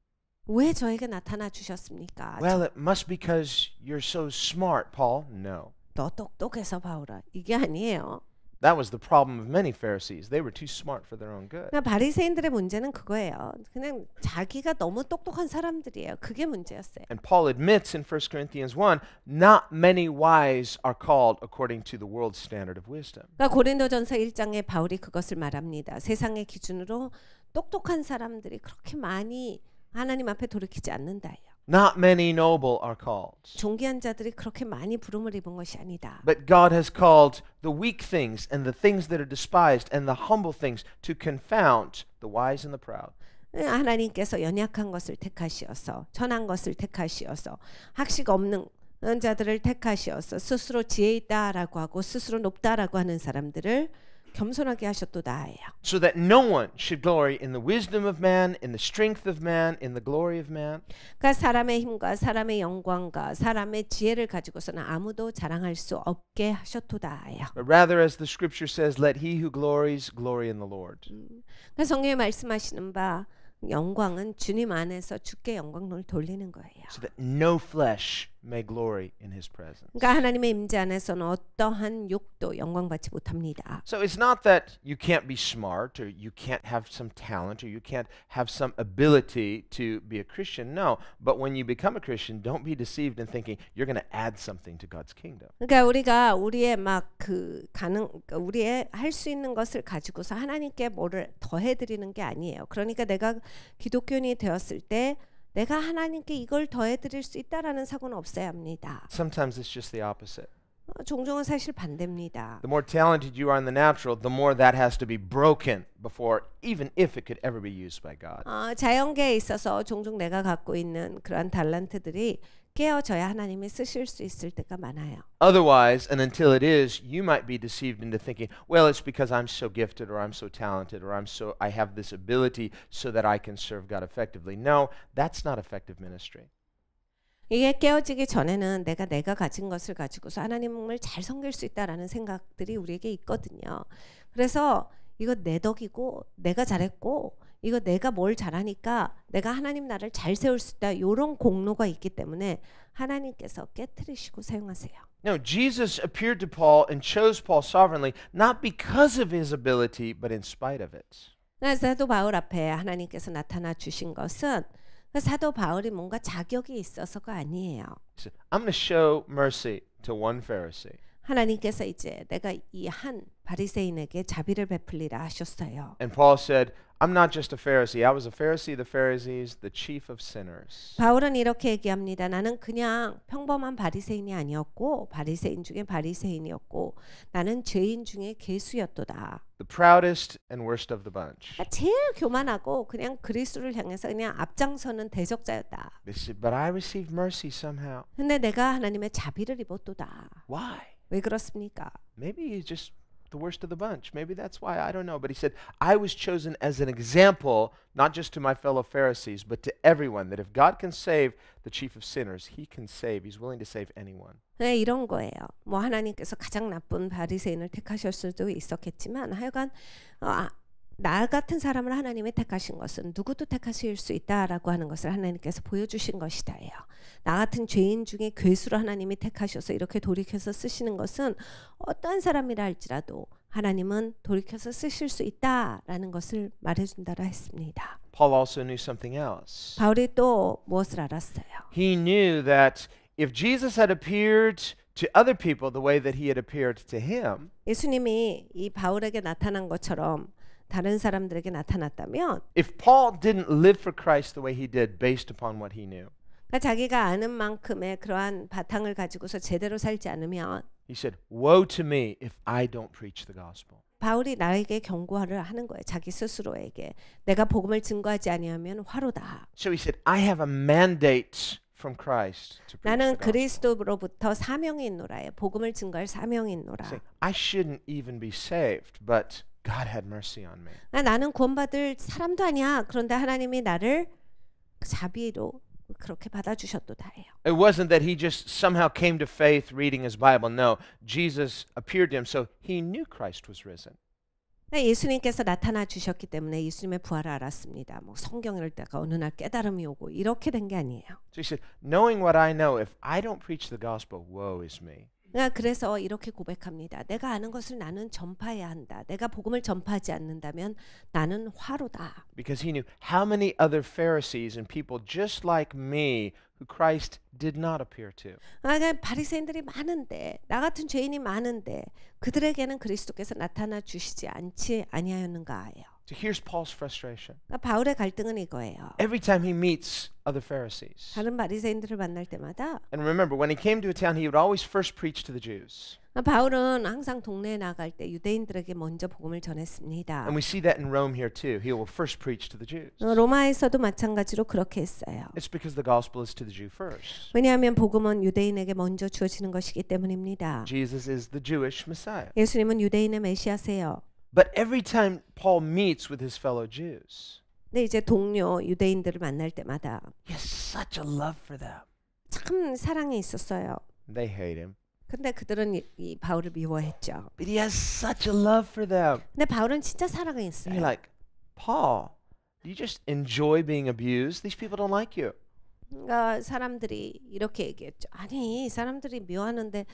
왜 저에게 나타나 주셨습니까? Well, it must because you're so smart, Paul. No. 너 똑똑해서 바울아. 이게 아니에요. That was the problem of many Pharisees. They were too smart for their own good. 그러니까 바리새인들의 문제는 그거예요. 그냥 자기가 너무 똑똑한 사람들이에요. 그게 문제였어요. And Paul admits in 1 Corinthians 1, not many wise are called according to the world's standard of wisdom. 그러니까 고린도전서 1장에 바울이 그것을 말합니다. 세상의 기준으로 똑똑한 사람들이 그렇게 많이 하나님 앞에 돌이키지 않는다예요. Not many noble are called. 존귀한 자들이 그렇게 많이 부름을 입은 것이 아니다. But God has called the weak things and the things that are despised and the humble things to confound the wise and the proud. 하나님께서 연약한 것을 택하시어서 천한 것을 택하시어서 학식 없는 자들을 택하시어서 스스로 지혜 있다라고 하고 스스로 높다라고 하는 사람들을 겸손하게 하셨도다예요. So that no one should glory in the wisdom of man, in the strength of man, in the glory of man. 그러니까 사람의 힘과 사람의 영광과 사람의 지혜를 가지고서는 아무도 자랑할 수 없게 하셨도다예요. But rather, as the scripture says, let he who glories glory in the Lord. 그러니까 성경에 말씀하시는 바 영광은 주님 안에서 주께 영광을 돌리는 거예요. So that no flesh may glory in his presence. 그러니까 하나님의 임재 안에서는 어떠한 욕도 영광받지 못합니다. So it's not that you can't be smart or you can't have some talent or you can't have some ability to be a Christian. No, but when you become a Christian, don't be deceived in thinking you're going to add something to God's kingdom. 그러니까 우리가 우리의 막 그러니까 우리의 할 수 있는 것을 가지고서 하나님께 뭐를 더해 드리는 게 아니에요. 그러니까 내가 기독교인이 되었을 때 내가 하나님께 이걸 더해 드릴 수 있다라는 사고는 없어야 합니다. Sometimes it's just the opposite. 종종은 사실 반대입니다. The more talented you are in the natural, the more that has to be broken before even if it could ever be used by God. 자연계에 있어서 종종 내가 갖고 있는 그러한 달란트들이 깨어져야 하나님이 쓰실 수 있을 때가 많아요. Otherwise, and until it is, you might be deceived into thinking, well, it's because I'm so gifted or I'm so talented or I have this ability so that I can serve God effectively. No, that's not effective ministry. 이게 깨어지기 전에는 내가 가진 것을 가지고서 하나님을 잘 섬길 수 있다라는 생각들이 우리에게 있거든요. 그래서 이거 내 덕이고 내가 잘했고 이거 내가 뭘 잘하니까 내가 하나님 나라를 잘 세울 수 있다. 이런 공로가 있기 때문에 하나님께서 깨트리시고 사용하세요. No, Jesus appeared to Paul and chose Paul sovereignly, not because of his ability, but in spite of it. 사도 바울 앞에 하나님께서 나타나 주신 것은 사도 바울이 뭔가 자격이 있어서가 아니에요. He said, I'm going to show mercy to one Pharisee. 하나님께서 이제 내가 이 한 바리새인에게 자비를 베풀리라 하셨어요. And Paul said, I'm not just a Pharisee. I was a Pharisee of the Pharisees, the chief of sinners. 바울은 이렇게 얘기합니다. 나는 그냥 평범한 바리새인이 아니었고 바리새인 중에 바리새인이었고 나는 죄인 중에 괴수였도다. The proudest and worst of the bunch. 제일 교만하고 그냥 그리스도를 향해서 그냥 앞장서는 대적자였다. They said, but I received mercy somehow. 근데 내가 하나님의 자비를 입었도다. Why? 왜 그렇습니까? Maybe he's just the worst of the bunch. Maybe that's why. I don't know. But he said, I was chosen as an example, not just to my fellow Pharisees, but to everyone, that if God can save the chief of sinners, he can save. He's willing to save anyone. 네, 이런 거예요. 뭐 하나님께서 가장 나쁜 바리새인을 택하실 수도 있었겠지만 하여간 나 같은 사람을 하나님이 택하신 것은 누구도 택하실 수 있다라고 하는 것을 하나님께서 보여주신 것이다예요. 나 같은 죄인 중에 괴수로 하나님이 택하셔서 이렇게 돌이켜서 쓰시는 것은 어떠한 사람이라 할지라도 하나님은 돌이켜서 쓰실 수 있다라는 것을 말해준다라 했습니다. Paul also knew something else. 바울이 또 무엇을 알았어요? He knew that if Jesus had appeared to other people the way that he had appeared to him, 예수님이 이 바울에게 나타난 것처럼 다른 사람들에게 나타났다면 if Paul didn't live for Christ the way he did based upon what he knew, 그러니까 자기가 아는 만큼의 그러한 바탕을 가지고서 제대로 살지 않으면 he said, woe to me if I don't preach the gospel. 바울이 나에게 경고를 하는 거예요. 자기 스스로에게. 내가 복음을 증거하지 아니하면 화로다. So he said, I have a mandate from Christ to preach the 나는 gospel. 그리스도로부터 사명이 있노라요. 복음을 증거할 사명이 있노라. Saying, I shouldn't even be saved, but God had mercy on me. 나는 구원받을 사람도 아니야. 그런데 하나님이 나를 자비로 그렇게 받아주셨도다예요. It wasn't that he just somehow came to faith reading his Bible. No, Jesus appeared to him, so he knew Christ was risen. 예수님께서 나타나 주셨기 때문에 예수님의 부활을 알았습니다. 뭐 성경을 읽다가 어느 날 깨달음이 오고 이렇게 된 게 아니에요. So he said, knowing what I know, if I don't preach the gospel, woe is me. 그래서 이렇게 고백합니다. 내가 아는 것을 나는 전파해야 한다. 내가 복음을 전파하지 않는다면 나는 화로다. Because he knew how many other Pharisees and people just like me who Christ did not appear to. 바리새인들이 많은데 나 같은 죄인이 많은데 그들에게는 그리스도께서 나타나 주시지 아니하였는가예요. So here's Paul's frustration. 바울의 갈등은 이거예요. Every time he meets other Pharisees. 다른 바리새인들을 만날 때마다 And remember, when he came to a town, he would always first preach to the Jews. 바울은 항상 동네에 나갈 때 유대인들에게 먼저 복음을 전했습니다. And we see that in Rome here too. He will first preach to the Jews. 로마에서도 마찬가지로 그렇게 했어요. It's because the gospel is to the Jew first. 왜냐하면 복음은 유대인에게 먼저 주어지는 것이기 때문입니다. Jesus is the Jewish Messiah. 예수님은 유대인의 메시아세요. But every time Paul meets with his fellow Jews, 근데 이제 동료 유대인들을 만날 때마다 he has such a love for them. 참 사랑이 있었어요. They hate him. 근데 그들은 이 바울을 미워했죠. But he has such a love for them. 근데 바울은 진짜 사랑이 And 있어요. you're like, Paul, do you just enjoy being abused? These people don't like you. 그러니까 사람들이 이렇게 얘기했죠. 아니 사람들이 미워하는데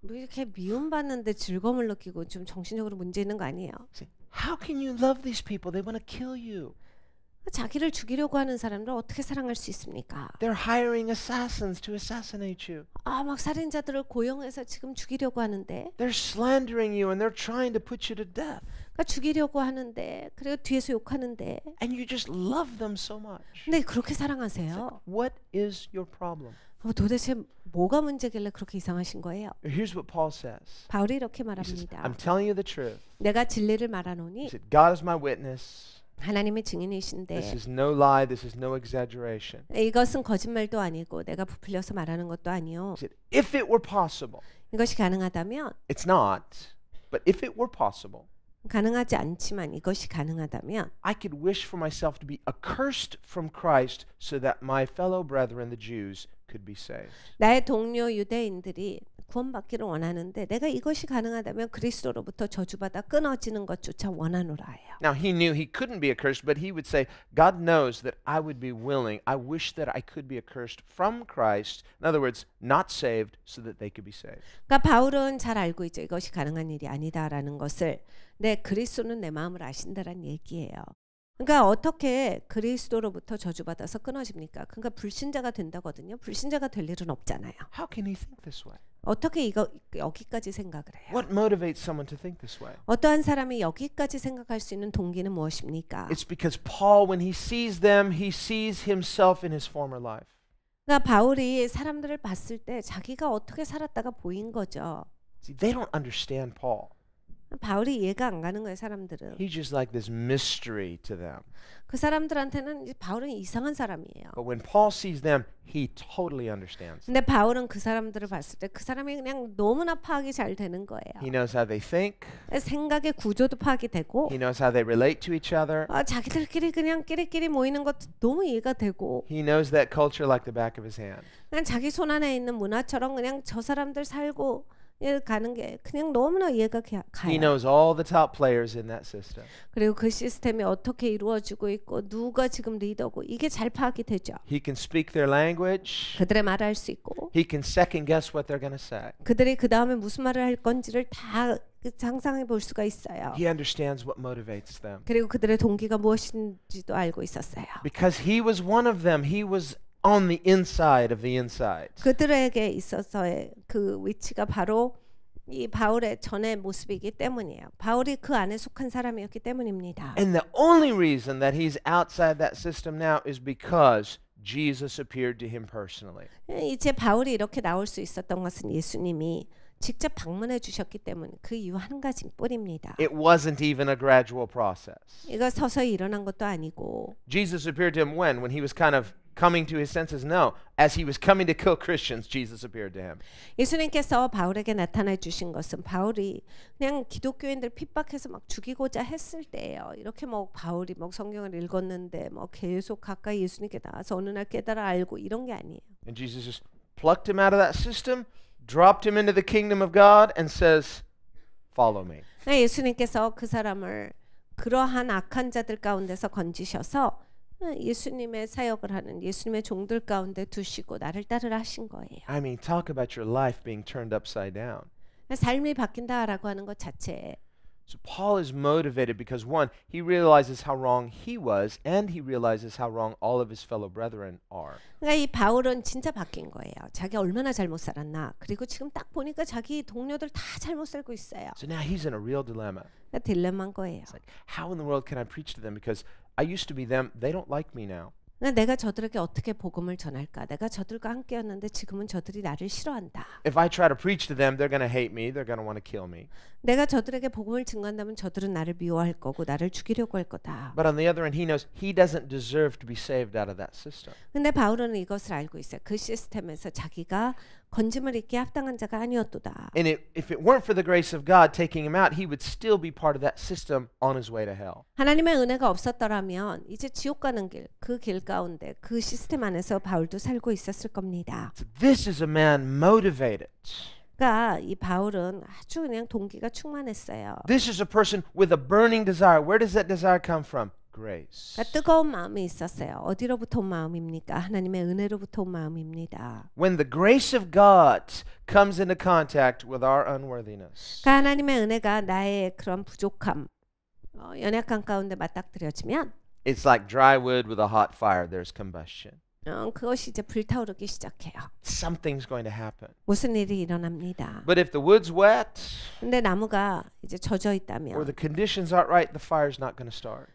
왜 이렇게 미움받는데 즐거움을 느끼고 좀 정신적으로 문제 있는 거 아니에요? See, how can you love these people? They want to kill you. 자기를 죽이려고 하는 사람들 어떻게 사랑할 수 있습니까? They're hiring assassins to assassinate you. 막 살인자들을 고용해서 지금 죽이려고 하는데 They're slandering you and they're trying to put you to death. 그러니까 죽이려고 하는데 그리고 뒤에서 욕하는데 And you just love them so much. 근데 그렇게 사랑하세요? What is your problem? 도대체 뭐가 문제길래 그렇게 이상하신 거예요? Here's what Paul says. 바울이 이렇게 He says, 말합니다. I'm telling you the truth. 내가 진리를 He 말하노니 said, God is my witness. 하나님의 This 증인이신데 is no lie. This is no exaggeration. 이것은 거짓말도 아니고 내가 부풀려서 말하는 것도 아니요. He said, if it were possible, 이것이 가능하다면 it's not, but if it were possible, 가능하지 않지만 이것이 가능하다면 I could wish for myself to be accursed from Christ so that my fellow brethren, the Jews, could be saved. 나의 동료 유대인들이 구원받기를 원하는데 내가 이것이 가능하다면 그리스도로부터 저주받아 끊어지는 것조차 원하노라예요. Now he knew he couldn't be accursed, but he would say, God knows that I would be willing. I wish that I could be accursed from Christ. In other words, not saved so that they could be saved. 그러니까 바울은 잘 알고 있죠. 이것이 가능한 일이 아니다라는 것을. 네, 그리스도는 내 마음을 아신다라는 얘기예요. 그러니까 어떻게 그리스도로부터 저주받아서 끊어집니까? 그러니까 불신자가 된다거든요. 불신자가 될 일은 없잖아요. How can he think this way? 어떻게 여기까지 생각을 해요? What motivates someone to think this way? 어떠한 사람이 여기까지 생각할 수 있는 동기는 무엇입니까? It's because Paul, when he sees them, he sees himself in his former life. 그러니까 바울이 사람들을 봤을 때 자기가 어떻게 살았다가 보인 거죠. See, they don't understand Paul. 바울이 이해가 안 가는 거예요, 사람들은. He's just like this mystery to them. 그 사람들한테는 바울은 이상한 사람이에요. But when Paul sees them, he totally understands. 근데 바울은 그 사람들을 봤을 때 그 사람이 그냥 너무나 파악이 잘 되는 거예요. He knows how they think. 생각의 구조도 파악이 되고 He knows how they relate to each other. 자기들끼리 그냥 끼리끼리 모이는 것도 너무 이해가 되고 He knows that culture like the back of his hand. 그냥 자기 손 안에 있는 문화처럼 그냥 저 사람들 살고 가는 게 그냥 너무나 이해가 He 가요. knows all the top players in that system. 그리고 그 시스템이 어떻게 이루어지고 있고 누가 지금 리더고 이게 잘 파악이 되죠. He can speak their language. 그들의 말을 할 수 있고 He can second guess what they're going to say. 그들이 그 다음에 무슨 말을 할 건지를 다 상상해 볼 수가 있어요. He understands what motivates them. 그리고 그들의 동기가 무엇인지도 알고 있었어요. Because he was one of them. He was on the inside of the inside. 그들에게 있어서의 그 위치가 바로 이 바울의 전의 모습이기 때문이에요. 바울이 그 안에 속한 사람이었기 때문입니다. And the only reason that he's outside that system now is because Jesus appeared to him personally. 이제 바울이 이렇게 나올 수 있었던 것은 예수님이 직접 방문해 주셨기 때문 그 이유 한 가지뿐입니다. It wasn't even a gradual process. 이거 서서히 일어난 것도 아니고 Jesus appeared to him when he was kind of coming to his senses? No. As he was coming to kill Christians, Jesus appeared to him. 예수님께서 바울에게 나타나 주신 것은 바울이 그냥 기독교인들 핍박해서 막 죽이고자 했을 때예요. 이렇게 뭐 바울이 뭐 성경을 읽었는데 뭐 계속 가까이 예수님께 나와서 어느 날 깨달아 알고 이런 게 아니에요. And Jesus just plucked him out of that system, dropped him into the kingdom of God and says, "Follow me." 예수님께서 그 사람을 그러한 악한 자들 가운데서 건지셔서 예수님의 사역을 하는 예수님의 종들 가운데 두시고 나를 따르라 하신 거예요. I mean, talk about your life being turned upside down. 삶이 바뀐다라고 하는 것 자체에 So Paul is motivated because one, he realizes how wrong he was and he realizes how wrong all of his fellow brethren are. 그러니까 이 바울은 진짜 바뀐 거예요. 자기 얼마나 잘못 살았나. 그리고 지금 딱 보니까 자기 동료들 다 잘못 살고 있어요. So now he's in a real dilemma. 그러니까 딜레마인 거예요. It's like, how in the world can I preach to them? Because I used to be them. They don't like me now. 그러니까 내가 저들에게 어떻게 복음을 전할까? 내가 저들과 함께였는데 지금은 저들이 나를 싫어한다. If I try to preach to them, they're going to hate me. They're going to want to kill me. 내가 저들에게 복음을 증거한다면 저들은 나를 미워할 거고 나를 죽이려고 할 거다. But on the other hand, he knows he doesn't deserve to be saved out of that system. 근데 바울은 이것을 알고 있어요. 그 시스템에서 자기가 건짐을 입기에 합당한 자가 아니었도다. And if it weren't for the grace of God taking him out, he would still be part of that system on his way to hell. 하나님의 은혜가 없었더라면 이제 지옥 가는 길, 그 길 가운데 그 시스템 안에서 바울도 살고 있었을 겁니다. So this is a man motivated. 그러니까 이 바울은 아주 그냥 동기가 충만했어요. This is a person with a burning desire. Where does that desire come from? grace. 그러니까 뜨거운 마음이 있었어요. 어디로부터 온 마음입니까? 하나님의 은혜로부터 온 마음입니다. When the grace of God comes into contact with our unworthiness, 그러니까 하나님의 은혜가 나의 그런 부족함, 연약한 가운데 맞닥뜨려지면 it's like dry wood with a hot fire. There's combustion. 그것이 이제 불타오르기 시작해요. Something's going to happen. 무슨 일이 일어납니다. But if the wood's wet 근데 나무가 이제 젖어 or 있다면 the conditions aren't right, the fire's not going to start.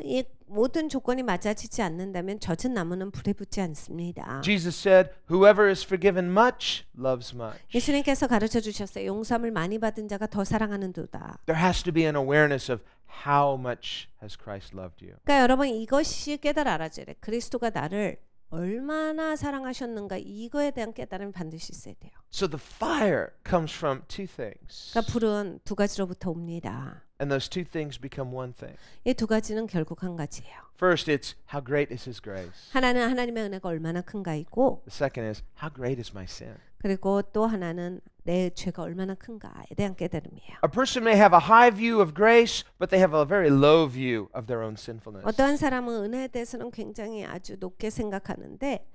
이 모든 조건이 맞아지지 않는다면 젖은 나무는 불에 붙지 않습니다. Jesus said, whoever is forgiven much loves much. 예수님께서 가르쳐 주셨어요. 용서함을 많이 받은 자가 더 사랑하는도다. There has to be an awareness of how much has Christ loved you. 그러니까 여러분 이것이 깨달아 알아줘야 돼. 그리스도가 나를 얼마나 사랑하셨는가 이거에 대한 깨달음이 반드시 있어야 돼요. So the fire comes from two things. 그러니까 불은 두 가지로부터 옵니다. And those two things become one thing. 이 두 가지는 결국 한 가지예요. First, it's how great is His grace. 하나는 하나님의 은혜가 얼마나 큰가이고, The second is how great is my sin. 그리고 또 하나는 내 죄가 얼마나 큰가에 대한 깨달음이에요. A person may have a high view of grace, but they have a very low view of their own sinfulness. 어떠한 사람은 은혜에 대해서는 굉장히 아주 높게 생각하는데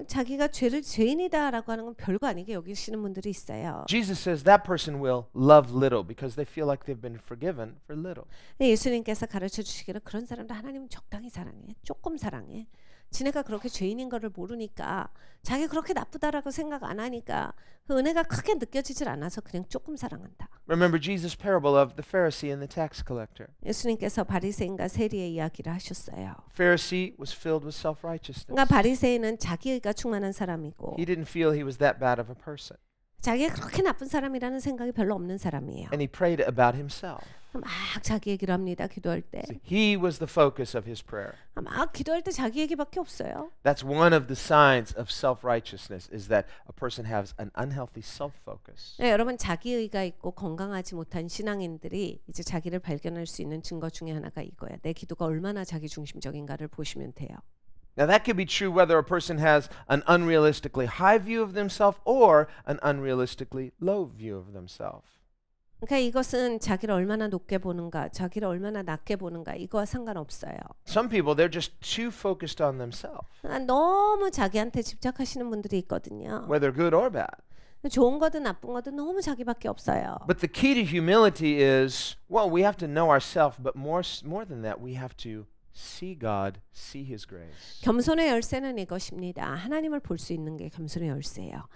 자기가 죄인이다라고 하는 건 별거 아니게 여기시는 분들이 있어요. Jesus says that person will love little because they feel like they've been forgiven for little. 예수님께서 가르쳐 주시기를 그런 사람들 하나님은 적당히 사랑해. 조금 사랑해. 지네가 그렇게 죄인인 거를 모르니까 자기 그렇게 나쁘다라고 생각 안 하니까 그 은혜가 크게 느껴지질 않아서 그냥 조금 사랑한다. Remember Jesus' parable of the Pharisee and the tax collector. 예수님께서 바리새인과 세리의 이야기를 하셨어요. Pharisee was filled with self-righteousness. 그러니까 바리새인은 자기의가 충만한 사람이고 He didn't feel he was that bad of a person. 자기가 그렇게 나쁜 사람이라는 생각이 별로 없는 사람이에요. And he prayed about himself. 막 자기 얘기를 합니다. 기도할 때. See, he was the focus of his prayer. 막 기도할 때 자기 얘기밖에 없어요. That's one of the signs of self-righteousness is that a person has an unhealthy self-focus. 네, 여러분 자기의가 있고 건강하지 못한 신앙인들이 이제 자기를 발견할 수 있는 증거 중에 하나가 이거예요. 내 기도가 얼마나 자기 중심적인가를 보시면 돼요. Now that could be true whether a person has an unrealistically high view of themselves or an unrealistically low view of themselves. 그러니까 이것은 자기를 얼마나 높게 보는가, 자기를 얼마나 낮게 보는가 이거와 상관없어요. Some people, they're just too focused on themselves, 너무 자기한테 집착하시는 분들이 있거든요. whether good or bad. 좋은 거든 나쁜 거든 너무 자기밖에 없어요. But the key to humility is, well, we have to know ourselves, but more than that, we have to see God, see His grace. 겸손의 열쇠는 이것입니다. 하나님을 볼 수 있는 게 겸손의 열쇠예요.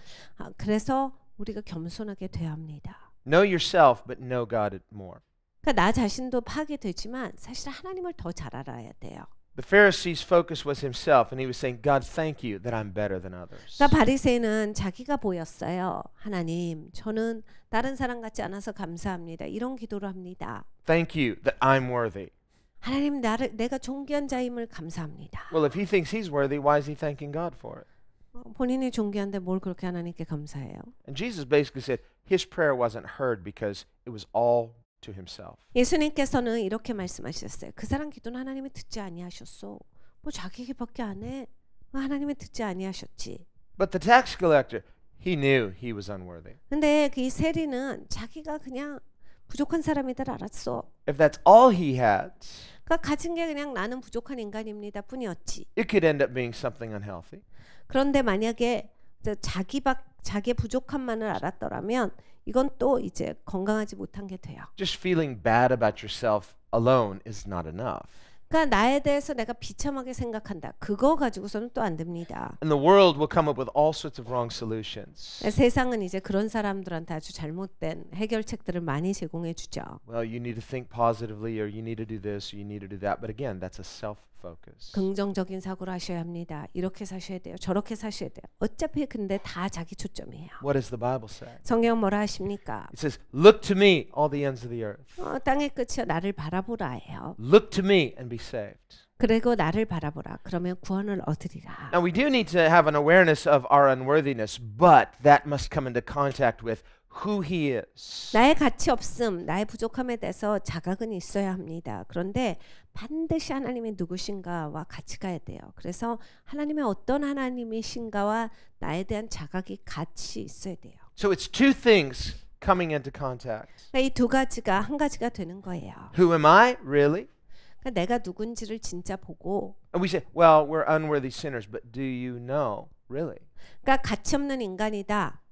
그래서 우리가 겸손하게 돼야 합니다. Know yourself, but know God more. 그러니까 나 자신도 파괴되지만 사실 하나님을 더 잘 알아야 돼요. The Pharisee's focus was himself, and he was saying, God, thank you that I'm better than others. 그러니까 바리새인은 자기가 보였어요. 하나님, 저는 다른 사람 같지 않아서 감사합니다. 이런 기도를 합니다. Thank you that I'm worthy. 하나님, 내가 존귀한 자임을 감사합니다. Well, if he thinks he's worthy, why is he thanking God for it? 본인이 존귀한데 뭘 그렇게 하나님께 감사해요? And Jesus basically said his prayer wasn't heard because it was all to himself. 예수님께서는 이렇게 말씀하셨어요. 그 사람 기도는 하나님이 듣지 아니하셨소. 뭐 자기에게밖에 안 해. 하나님이 듣지 아니하셨지. But the tax collector, he knew he was unworthy. 근데 그 세리는 자기가 그냥 부족한 사람이들 알았어. If that's all he had, 그러니까 가진 게 그냥 나는 부족한 인간입니다 뿐이었지. it could end up being something unhealthy. 그런데 만약에 자기의 부족함만을 알았더라면 이건 또 이제 건강하지 못한 게 돼요. Just feeling bad about yourself alone is not enough. 그러니까 나에 대해서 내가 비참하게 생각한다. 그거 가지고서는 또 안 됩니다. And the world will come up with all sorts of wrong solutions. 세상은 이제 그런 사람들한테 아주 잘못된 해결책들을 많이 제공해 주죠. Well, you need to think positively, or you need to do this, or you need to do that. But again, that's a self-focus. 긍정적인 사고를 하셔야 합니다. 이렇게 사셔야 돼요. 저렇게 사셔야 돼요. 어차피 근데 다 자기 초점이에요. What does the Bible say? 성경 뭐라 하십니까? It says, "Look to me, all the ends of the earth. 땅의 끝이여 나를 바라보라예요. Look to me and be saved." 그리고 나를 바라보라. 그러면 구원을 얻으리라. Now we do need to have an awareness of our unworthiness, but that must come into contact with who He is. 나의 가치 없음, 나의 부족함에 대해서 자각은 있어야 합니다. 그런데 반드시 하나님이 누구신가와 같이 가야 돼요. 그래서 하나님의 어떤 하나님이신가와 나에 대한 자각이 같이 있어야 돼요. So it's two things coming into contact. 이 두 가지가 한 가지가 되는 거예요. Who am I, really? 그러니까 내가 누군지를 진짜 보고 And we say, well, we're unworthy sinners, but do you know, really? 그러니까 가치 없는 인간이다.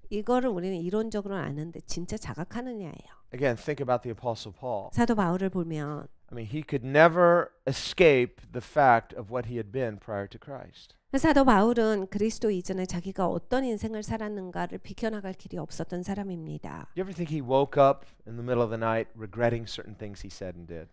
이거를 우리는 이론적으로는 아는데 진짜 자각하느냐예요. Again, think about the Apostle Paul. 사도 바울을 보면 I mean, he could never escape the fact of what he had been prior to Christ. 사도 바울은 그리스도 이전에 자기가 어떤 인생을 살았는가를 비켜나갈 길이 없었던 사람입니다. You ever think he woke up in the middle of the night regretting certain things he said and did?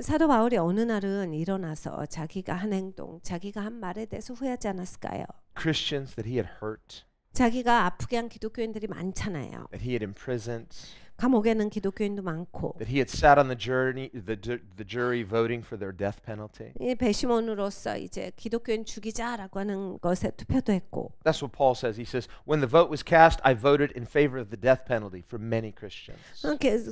사도 바울이 어느 날은 일어나서 자기가 한 행동, 자기가 한 말에 대해서 후회하지 않았을까요? Christians that he had hurt, 자기가 아프게 한 기독교인들이 많잖아요. that he had imprisoned, 감옥에는 기독교인도 많고 that he had sat on the jury voting for their death penalty. 이 배심원으로서 이제 기독교인 죽이자라고 하는 것에 투표도 했고 That's what Paul says. He says, when the vote was cast, I voted in favor of the death penalty for many Christians.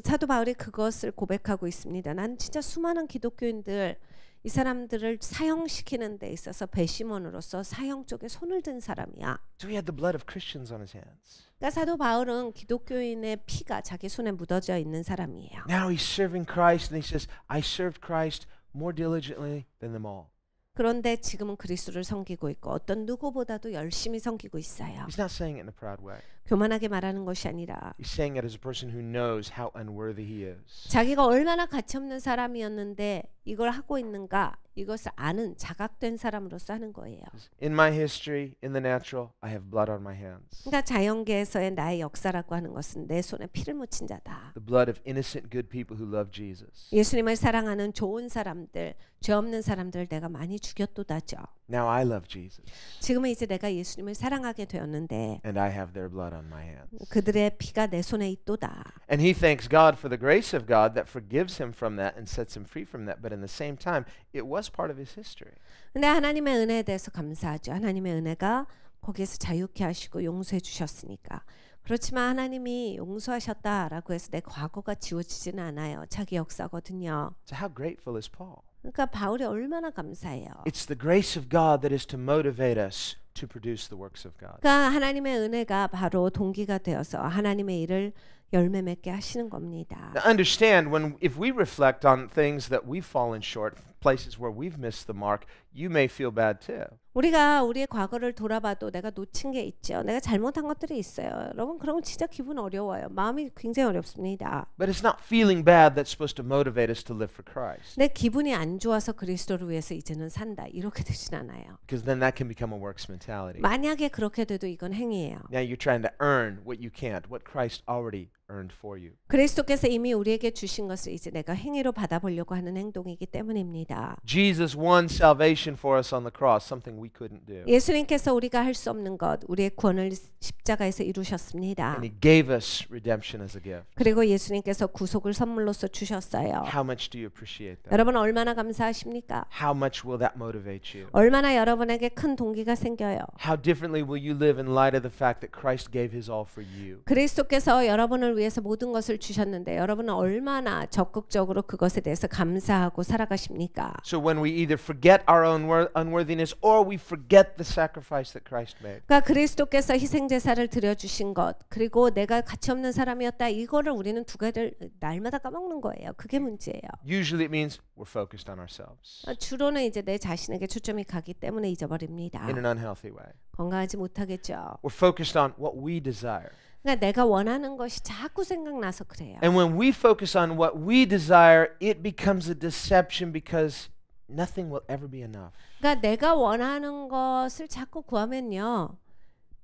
사도 바울이 그것을 고백하고 있습니다. 난 진짜 수많은 기독교인들 이 사람들을 사형시키는 데 있어서 배심원으로서 사형 쪽에 손을 든 사람이야. So he had the blood of Christians on his hands. 그러니까 사도 바울은 기독교인의 피가 자기 손에 묻어져 있는 사람이에요. Now he's serving Christ and he says, I served Christ more diligently than them all. 그런데 지금은 그리스도를 섬기고 있고 어떤 누구보다도 열심히 섬기고 있어요. He's not saying it in a proud way. 교만하게 말하는 것이 아니라 He's saying it as a person who knows how unworthy he is. 자기가 얼마나 가치없는 사람이었는데 이걸 하고 있는가 이것을 아는 자각된 사람으로서 하는 거예요. In my history, in the natural, I have blood on my hands. 그러니까 자연계에서의 나의 역사라고 하는 것은 내 손에 피를 묻힌 자다. The blood of innocent good people who love Jesus. 예수님을 사랑하는 좋은 사람들, 죄 없는 사람들을 내가 많이 죽였도다죠. Now I love Jesus. 지금은 이제 내가 예수님을 사랑하게 되었는데 And I have their blood on my hands. 그들의 피가 내 손에 있도다. And he thanks God for the grace of God that forgives him from that and sets him free from that. But in the same time, it was part of his history. 근데 하나님의 은혜에 대해서 감사하죠. 하나님의 은혜가 거기에서 자유케 하시고 용서해 주셨으니까. 그렇지만 하나님이 용서하셨다라고 해서 내 과거가 지워지지는 않아요. 자기 역사거든요. So how grateful is Paul? 그러니까 바울이 얼마나 감사해요. It's the grace of God that is to motivate us to produce the works of God. 그러니까 하나님의 은혜가 바로 동기가 되어서 하나님의 일을 열매 맺게 하시는 겁니다. Now understand, if we reflect on things that we've fallen short, places where we've missed the mark, you may feel bad too. 우리가 우리의 과거를 돌아봐도 내가 놓친 게 있죠. 내가 잘못한 것들이 있어요. 여러분 그러면 진짜 기분 어려워요. 마음이 굉장히 어렵습니다. But it's not feeling bad that's supposed to motivate us to live for Christ. 내 기분이 안 좋아서 그리스도를 위해서 이제는 산다. 이렇게 되진 않아요. Because then that can become a works mentality. 만약에 그렇게 돼도 이건 행위예요. Now you're trying to earn what you can't, what Christ already earned for you. 그리스도께서 이미 우리에게 주신 것을 이제 내가 행위로 받아보려고 하는 행동이기 때문입니다. Jesus won salvation for us on the cross, something we couldn't do. 예수님께서 우리가 할 수 없는 것, 우리의 구원을 십자가에서 이루셨습니다. And he gave us redemption as a gift. 그리고 예수님께서 구속을 선물로서 주셨어요. How much do you appreciate that? 여러분 얼마나 감사하십니까? How much will that motivate you? 얼마나 여러분에게 큰 동기가 생겨요. How differently will you live in light of the fact that Christ gave his all for you? 그리스도께서 여러분을 위해서 모든 것을 주셨는데 여러분은 얼마나 적극적으로 그것에 대해서 감사하고 살아가십니까? So when we either forget our own unworthiness or we forget the sacrifice that Christ made. 그러니까 그리스도께서 희생 제사를 드려 주신 것 그리고 내가 가치 없는 사람이었다 이거를 우리는 두 가지를 날마다 까먹는 거예요. 그게 문제예요. Usually it means we're focused on ourselves 주로는 이제 내 자신에게 초점이 가기 때문에 잊어버립니다. in an unhealthy way. 건강하지 못하겠죠. We're focused on what we desire. 그러니까 내가 원하는 것이 자꾸 생각나서 그래요. And when we focus on what we desire, it becomes a deception because nothing will ever be enough. 그러니까 내가 원하는 것을 자꾸 구하면요.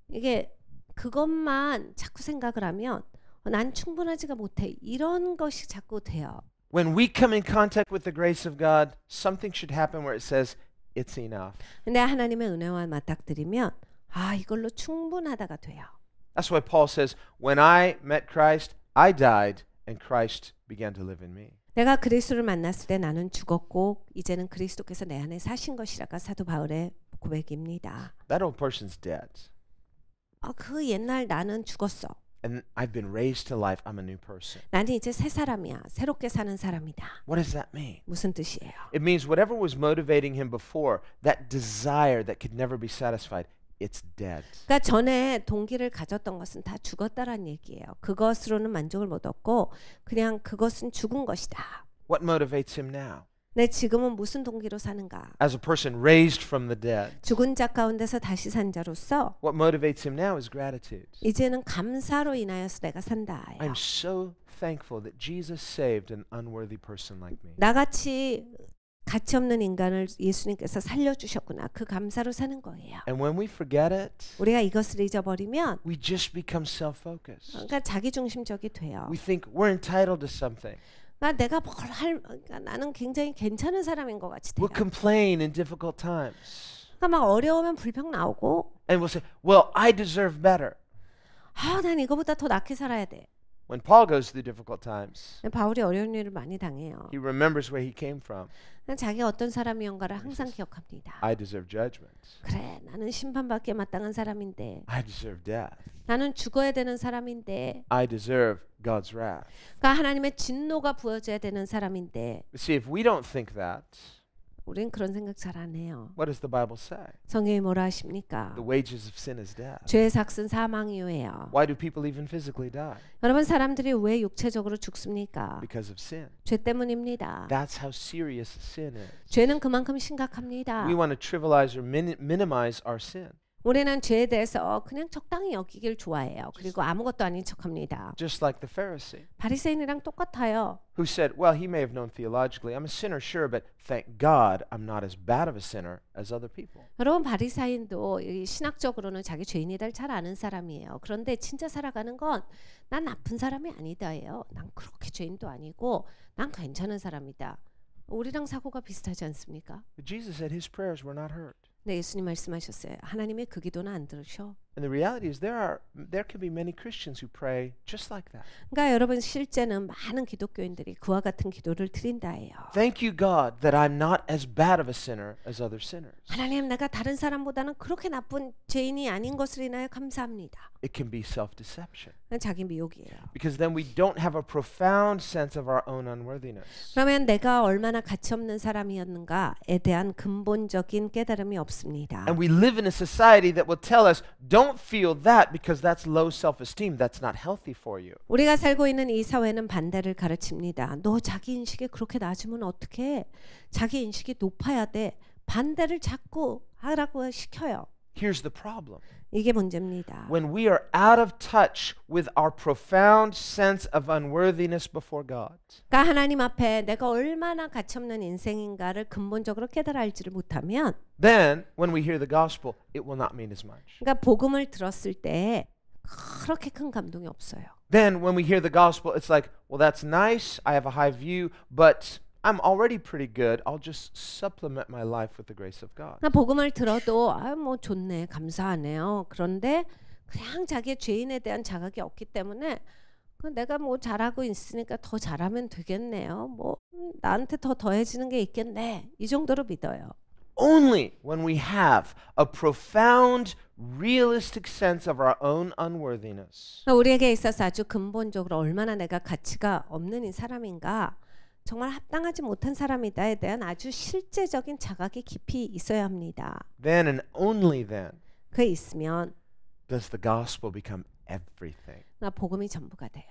이게 그것만 자꾸 생각을 하면 난 충분하지가 못해. 이런 것이 자꾸 돼요. When we come in contact with the grace of God, something should happen where it says it's enough. 근데 하나님의 은혜와 맞닥뜨리면 이걸로 충분하다가 돼요. That's why Paul says, when I met Christ, I died and Christ began to live in me. 내가 그리스도를 만났을 때 나는 죽었고 이제는 그리스도께서 내 안에 사신 것이라가 사도 바울의 고백입니다. That old person's dead. 그 옛날 나는 죽었어. And I've been raised to life. I'm a new person. 나는 이제 새 사람이야. 새롭게 사는 사람이다. What does that mean? 무슨 뜻이에요? It means whatever was motivating him before, that desire that could never be satisfied, it's dead. 그러니까 전에 동기를 가졌던 것은 다 죽었다라는 얘기예요. 그것으로는 만족을 못 얻고 그냥 그것은 죽은 것이다. What motivates him now? 내 지금은 무슨 동기로 사는가? As a person raised from the dead, 죽은 자 가운데서 다시 산 자로서 what motivates him now is gratitude. 이제는 감사로 인하여서 내가 산다. I'm so thankful that Jesus saved an unworthy person like me. 나같이 가치 없는 인간을 예수님께서 살려주셨구나. 그 감사로 사는 거예요. And when we forget it, 우리가 이것을 잊어버리면 we just become self-focused. 그러니까 자기중심적이 돼요. We think we're entitled to something. 그러니까 내가 그러니까 나는 굉장히 괜찮은 사람인 것 같이 돼요. We'll complain in difficult times. 그러니까 막 어려우면 불평 나오고 And we'll say, well, I deserve better. 난 이거보다 더 낫게 살아야 돼. When Paul goes through difficult times, 바울이 어려운 일을 많이 당해요. he remembers where he came from. 자기가 어떤 사람이었는가를 항상 기억합니다. I deserve judgment. 그래, 나는 심판받기에 마땅한 사람인데, I deserve death. 나는 죽어야 되는 사람인데, I deserve God's wrath. 그러니까 하나님의 진노가 부어져야 되는 사람인데, But see, if we don't think that, 우린 그런 생각 잘 안 해요. what does the Bible say? 성경이 뭐라 하십니까? The wages of sin is death. 죄의 삭은 사망이에요. Why do people even physically die? 여러분, 사람들이 왜 육체적으로 죽습니까? Because of sin. 죄 때문입니다. That's how serious sin is. 죄는 그만큼 심각합니다. We want to trivialize or minimize our sin. 우리는 죄에 대해서 그냥 적당히 여기길 좋아해요. 그리고 아무것도 아닌 척합니다. Just like the Pharisee, 바리새인이랑 똑같아요. who said, well, he may have known theologically, I'm a sinner, sure, but thank God I'm not as bad of a sinner as other people. 여러분, 바리새인도 신학적으로는 자기 죄인이를 잘 아는 사람이에요. 그런데 진짜 살아가는 건 난 나쁜 사람이 아니다예요. 난 그렇게 죄인도 아니고 난 괜찮은 사람이다. 우리랑 사고가 비슷하지 않습니까? But Jesus said his prayers were not heard. 네, 예수님 말씀하셨어요. 하나님의 그 기도는 안 들으셔. And the reality is there can be many Christians who pray just like that. 그러니까 여러분, 실제는 많은 기독교인들이 그와 같은 기도를 드린다예요. Thank you, God, that I'm not as bad of a sinner as other sinners. 하나님, 내가 다른 사람보다는 그렇게 나쁜 죄인이 아닌 것을 인하여 감사합니다. It can be self-deception. 자기 미혹이에요. Because then we don't have a profound sense of our own unworthiness. 그러면 내가 얼마나 가치 없는 사람이었는가에 대한 근본적인 깨달음이 없습니다. And we live in a society that will tell us, don't feel that because that's low self-esteem. That's not healthy for you. 우리가 살고 있는 이 사회는 반대를 가르칩니다. 너 자기 인식이 그렇게 낮으면 어떡해? 자기 인식이 높아야 돼. 반대를 자꾸 하라고 시켜요. Here's the problem. 이게 문제입니다. When we are out of touch with our profound sense of unworthiness before God, 그러니까 하나님 앞에 내가 얼마나 가치없는 인생인가를 근본적으로 깨달아 알지를 못하면, then when we hear the gospel, it will not mean as much. 그러니까 복음을 들었을 때 그렇게 큰 감동이 없어요. Then when we hear the gospel, it's like, well, that's nice. I have a high view, but I'm already pretty good. I'll just supplement my life with the grace of God. 그러니까 복음을 들어도 뭐 좋네, 감사하네요. 그런데 그냥 자기의 죄인에 대한 자각이 없기 때문에 내가 뭐 잘하고 있으니까 더 잘하면 되겠네요. 뭐 나한테 더 더해지는 게 있겠네. 이 정도로 믿어요. Only when we have a profound, realistic sense of our own unworthiness, 우리에게 있어서 아주 근본적으로 얼마나 내가 가치가 없는 이 사람인가, 정말 합당하지 못한 사람이다에 대한 아주 실제적인 자각이 깊이 있어야 합니다. then and only then 그게 있으면 does the gospel become everything. 복음이 전부가 돼요.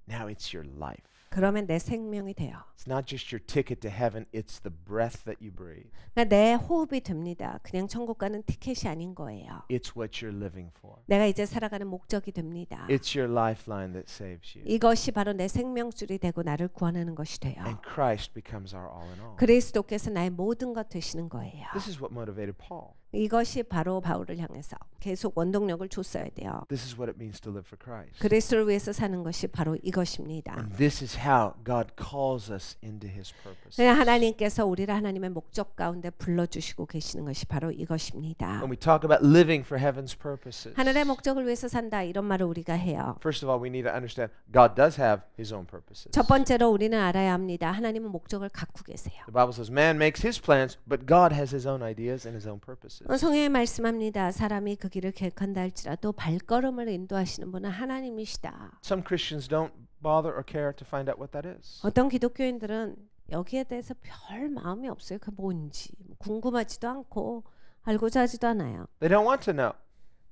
Now it's your life. 그러면 내 생명이 돼요. It's not just your ticket to heaven, it's the breath that you breathe. 그러니까 내 호흡이 됩니다. 그냥 천국 가는 티켓이 아닌 거예요. It's what you're living for. 내가 이제 살아가는 목적이 됩니다. It's your lifeline that saves you. 이것이 바로 내 생명줄이 되고 나를 구원하는 것이 돼요. And Christ becomes our all in all. 그리스도께서 나의 모든 것 되시는 거예요. This is what motivated Paul. 이것이 바로 바울을 향해서 계속 원동력을 줬어야 돼요. This is what it means to live for Christ. 그리스도를 위해서 사는 것이 바로 이것입니다. And this is how God calls us into His purpose. 하나님께서 우리를 하나님의 목적 가운데 불러주시고 계시는 것이 바로 이것입니다. When we talk about living for heaven's purposes, 하늘의 목적을 위해서 산다, 이런 말을 우리가 해요. first of all, we need to understand God does have His own purposes. 첫 번째로 우리는 알아야 합니다. 하나님은 목적을 갖고 계세요. The Bible says man makes his plans, but God has His own ideas and His own purposes. 성경에 말씀합니다. 사람이 그 길을 계획한다 할지라도 발걸음을 인도하시는 분은 하나님이시다. Some Christians don't bother or care to find out what that is. 어떤 기독교인들은 여기에 대해서 별 마음이 없어요. 그게 뭔지 궁금하지도 않고 알고자 하지도 않아요. They don't want to know.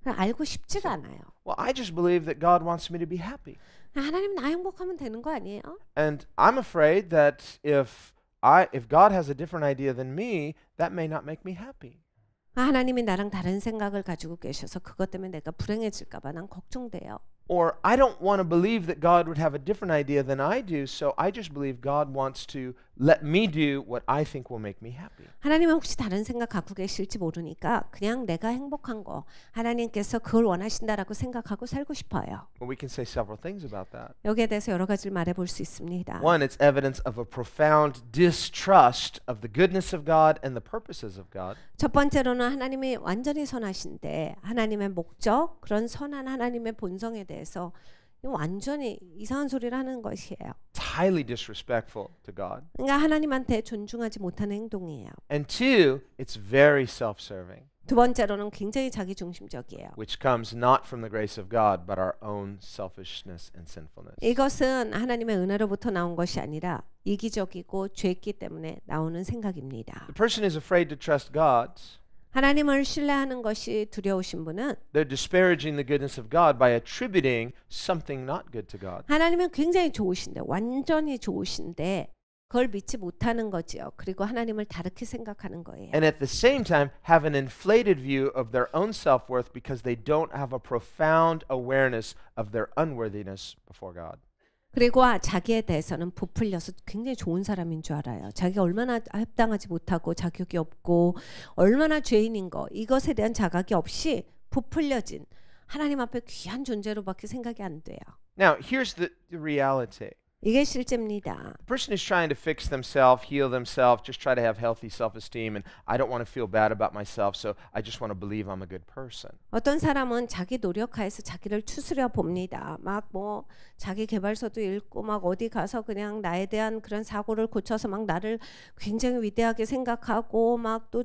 알고 싶지가 않아요. Well, I just believe that God wants me to be happy. 하나님 나 행복하면 되는 거 아니에요? And I'm afraid that if if God has a different idea than me, that may not make me happy. 하나님이 나랑 다른 생각을 가지고 계셔서 그것 때문에 내가 불행해질까 봐 난 걱정돼요. Or I don't want to believe that God would have a different idea than I do, so I just believe God wants to let me do what I think will make me happy. 하나님은 혹시 다른 생각 갖고 계실지 모르니까 그냥 내가 행복한 거 하나님께서 그걸 원하신다라고 생각하고 살고 싶어요. Well, we can say several things about that. 여기에 대해서 여러 가지를 말해볼 수 있습니다. One, it's evidence of a profound distrust of the goodness of God and the purposes of God. 첫 번째로는 하나님이 완전히 선하신데 하나님의 목적, 그런 선한 하나님의 본성에 대해서 완전히 이상한 소리를 하는 것이에요. It's highly disrespectful to God. 그러니까 하나님한테 존중하지 못하는 행동이에요. And two, it's very self-serving, 두 번째로는 굉장히 자기중심적이에요. which comes not from the grace of God, but our own selfishness and sinfulness. 이것은 하나님의 은혜로부터 나온 것이 아니라 이기적이고 죄있기 때문에 나오는 생각입니다. The person is afraid to trust God. 하나님을 신뢰하는 것이 두려우신 분은 They're disparaging the goodness of God by attributing something not good to God. 하나님은 굉장히 좋으신데 완전히 좋으신데 그걸 믿지 못하는 거지요. 그리고 하나님을 다르게 생각하는 거예요. And at the same time have an inflated view of their own self-worth because they don't have a profound awareness of their unworthiness before God. 그리고 자기에 대해서는 부풀려서 굉장히 좋은 사람인 줄 알아요. 자기가 얼마나 합당하지 못하고 자격이 없고 얼마나 죄인인 거 이것에 대한 자각이 없이 부풀려진 하나님 앞에 귀한 존재로밖에 생각이 안 돼요. Now, here's the reality. 이게 실제입니다. The person is trying to fix themselves, heal themselves, just try to have healthy self-esteem, and I don't want to feel bad about myself, so I just want to believe I'm a good person. 어떤 사람은 자기 노력하여서 자기를 추스려 봅니다. 막 뭐 자기 개발서도 읽고 막 어디 가서 그냥 나에 대한 그런 사고를 고쳐서 막 나를 굉장히 위대하게 생각하고 막 또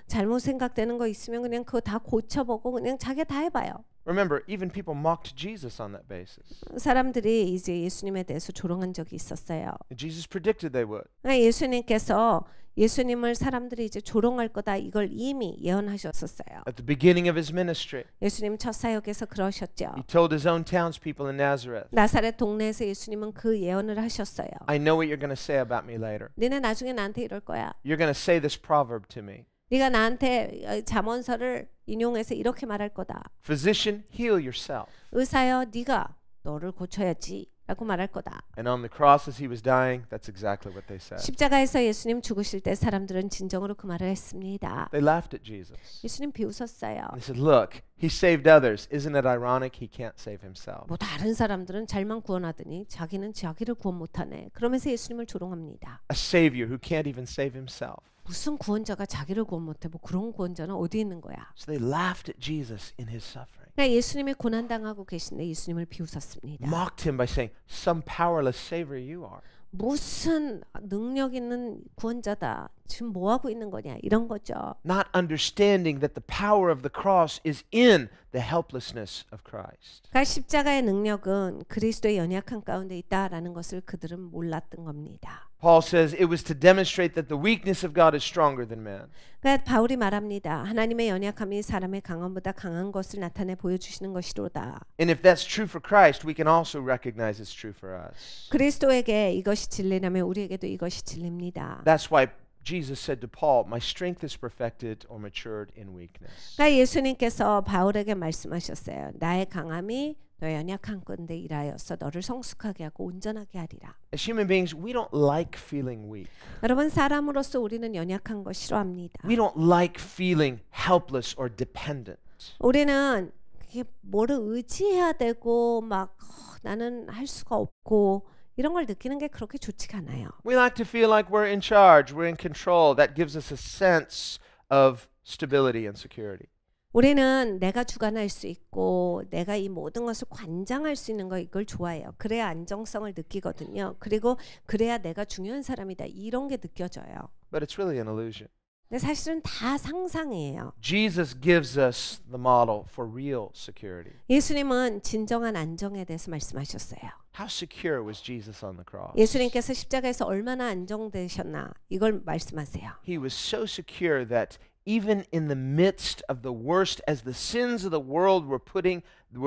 잘못 생각되는 거 있으면 그냥 그거 다 고쳐보고 그냥 자기가 다 해봐요. Remember, even people mocked Jesus on that basis. 사람들이 이제 예수님에 대해서 조롱한 적이 있었어요. Jesus predicted they would. 예수님께서 예수님을 사람들이 이제 조롱할 거다 이걸 이미 예언하셨었어요. At the beginning of his ministry, 예수님 첫 사역에서 그러셨죠. he told his own townspeople in Nazareth, 나사렛 동네에서 예수님은 그 예언을 하셨어요. I know what you're going to say about me later. 너네 나중에 나한테 이럴 거야. You're going to say this proverb to me. 네가 나한테 잠언서를 인용해서 이렇게 말할 거다. Physician, heal yourself. 의사여, 네가 너를 고쳐야지 라고 말할 거다. And on the cross as he was dying, that's exactly what they said. 십자가에서 예수님 죽으실 때 사람들은 진정으로 그 말을 했습니다. They laughed at Jesus. 예수님 비웃었어요. They said, look, he saved others. Isn't it ironic he can't save himself? 뭐 다른 사람들은 잘만 구원하더니 자기는 자기를 구원 못하네. 그러면서 예수님을 조롱합니다. A savior who can't even save himself. 무슨 구원자가 자기를 구원 못해? 뭐 그런 구원자는 어디 있는 거야? So they laughed at Jesus in his suffering. 그러니까 예수님이 고난당하고 계신데 예수님을 비웃었습니다. Mocked him by saying, some powerless savior you are. 무슨 능력 있는 구원자다. 지금 뭐 하고 있는 거냐? 이런 거죠. Not understanding that the power of the cross is in the helplessness of Christ. 그러니까 십자가의 능력은 그리스도의 연약한 가운데 있다라는 것을 그들은 몰랐던 겁니다. Paul says it was to demonstrate that the weakness of God is stronger than man. 그러니까 바울이 말합니다. 하나님의 연약함이 사람의 강함보다 강한 것을 나타내 보여주시는 것이로다. And if that's true for Christ, we can also recognize it's true for us. 그리스도에게 이것이 진리라면 우리에게도 이것이 진리입니다. That's why Jesus said to Paul, my strength is perfected or matured in weakness. 그러니까 예수님께서 바울에게 말씀하셨어요. 나의 강함이 너 연약한 건데 일하여서 너를 성숙하게 하고 온전하게 하리라. As human beings, we don't like feeling weak. 여러분 사람으로서 우리는 연약한 거 싫어합니다. We don't like feeling helpless or dependent. 우리는 이게 뭐를 의지해야 되고 막 나는 할 수가 없고 이런 걸 느끼는 게 그렇게 좋지가 않아요. We like to feel like we're in charge, we're in control. That gives us a sense of stability and security. 우리는 내가 주관할 수 있고 내가 이 모든 것을 관장할 수 있는 거 이걸 좋아해요. 그래야 안정성을 느끼거든요. 그리고 그래야 내가 중요한 사람이다. 이런 게 느껴져요. But it's really an illusion. 근데 사실은 다 상상이에요. Jesus gives us the model for real security. 예수님은 진정한 안정에 대해서 말씀하셨어요. How secure was Jesus on the cross? 예수님께서 십자가에서 얼마나 안정되셨나 이걸 말씀하세요. He was so secure that even in the midst of the worst, as the sins of the world were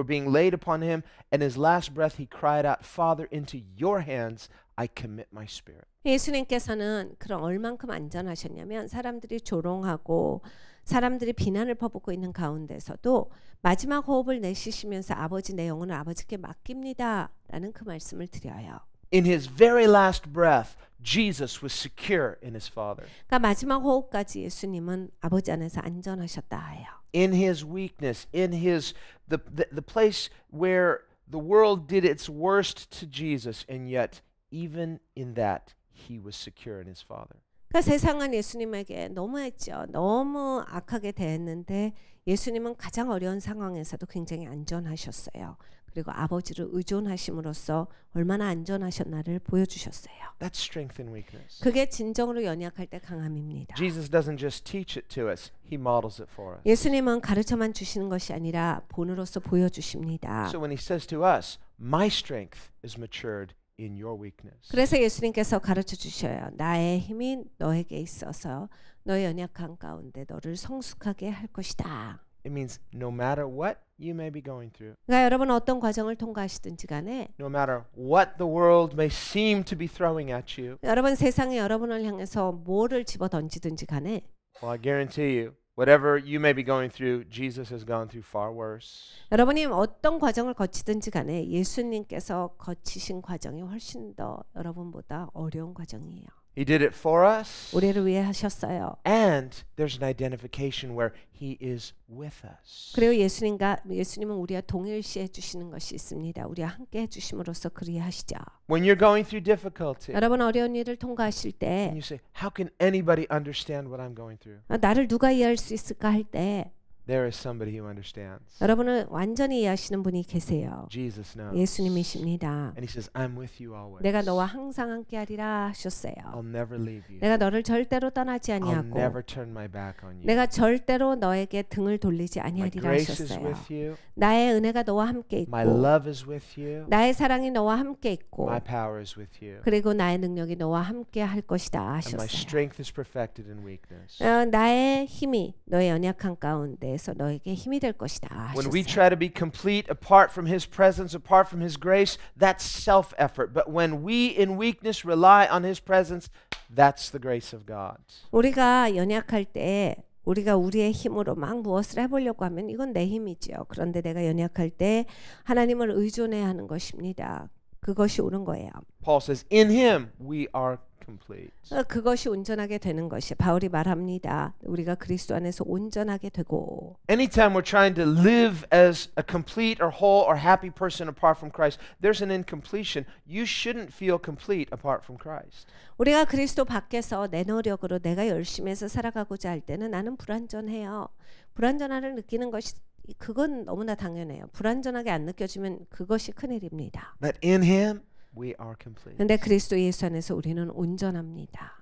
being laid upon him, and his last breath he cried out, Father, into your hands I commit my spirit. 예수님께서는 그런 얼만큼 안전하셨냐면 사람들이 조롱하고 사람들이 비난을 퍼붓고 있는 가운데서도 마지막 호흡을 내쉬시면서 아버지 내 영혼을 아버지께 맡깁니다 라는 그 말씀을 드려요. In his very last breath, Jesus was secure in his Father. 그러니까 마지막 호흡까지 예수님은 아버지 안에서 안전하셨다 하여. In his weakness, in his the place where the world did its worst to Jesus, and yet even in that he was secure in his Father. 그러니까 세상은 예수님에게 너무했죠. 너무 악하게 대했는데 예수님은 가장 어려운 상황에서도 굉장히 안전하셨어요. 그리고 아버지를 의존하심으로써 얼마나 안전하셨나를 보여주셨어요. That's strength in weakness. 그게 진정으로 연약할 때 강함입니다. Jesus doesn't just teach it to us, he models it for us. 예수님은 가르쳐만 주시는 것이 아니라 본으로서 보여주십니다. So when he says to us, my strength is matured in your weakness. 그래서 예수님께서 가르쳐 주셔요. 나의 힘이 너에게 있어서 너의 연약한 가운데 너를 성숙하게 할 것이다. It means no matter what you may be going through, 그러니까 여러분 어떤 과정을 통과하시든지 간에 no matter what the world may seem to be throwing at you, 여러분 세상이 여러분을 향해서 뭐를 집어 던지든지 간에 well, I guarantee you, whatever you may be going through, Jesus has gone through far worse. 여러분이 어떤 과정을 거치든지 간에 예수님께서 거치신 과정이 훨씬 더 여러분보다 어려운 과정이에요. He did it for us. 우리를 위해 하셨어요. And there's an identification where he is with us. 그리고 예수님은 우리와 동일시해 주시는 것이 있습니다. 우리와 함께 해주심으로써 그리하시죠. When you're going through difficulty, 여러분 어려운 일을 통과하실 때 and you say, how can anybody understand what I'm going through? 나를 누가 이해할 수 있을까 할 때 There is somebody who understands. 여러분을 완전히 이해하시는 분이 계세요. Jesus knows. 예수님이십니다. And he says, I'm with you always. 내가 너와 항상 함께하리라 하셨어요. I'll never leave you. 내가 너를 절대로 떠나지 I'll 아니하고 never turn my back on you. 내가 절대로 너에게 등을 돌리지 My 아니하리라 grace is 하셨어요. with you. 나의 은혜가 너와 함께 My 있고 love is with you. 나의 사랑이 너와 함께 있고 My power is with you. 그리고 나의 능력이 너와 함께 할 것이다 And my 하셨어요. strength is perfected in weakness. 나의 힘이 너의 연약한 가운데에서 너에게 힘이 될 것이다 When we 하셨어요. try to be complete apart from his presence, apart from his grace, that's self-effort. But when we in weakness rely on his presence, that's the grace of God. 우리가 연약할 때 우리가 우리의 힘으로 막 무엇을 해보려고 하면 이건 내 힘이죠. 그런데 내가 연약할 때 하나님을 의존해야 하는 것입니다. 그것이 옳은 거예요. Paul says, in him we are complete. 그것이 온전하게 되는 것이 바울이 말합니다. 우리가 그리스도 안에서 온전하게 되고 Anytime we're trying to live as a complete or whole or happy person apart from Christ, there's an incompletion. You shouldn't feel complete apart from Christ. 우리가 그리스도 밖에서 내 노력으로 내가 열심히 해서 살아가고자 할 때는 나는 불완전해요. 불완전함을 느끼는 것이 그건 너무나 당연해요. 불완전하게 안 느껴지면 그것이 큰일입니다. But in him we are complete. 근데 그리스도 예수 안에서 우리는 온전합니다.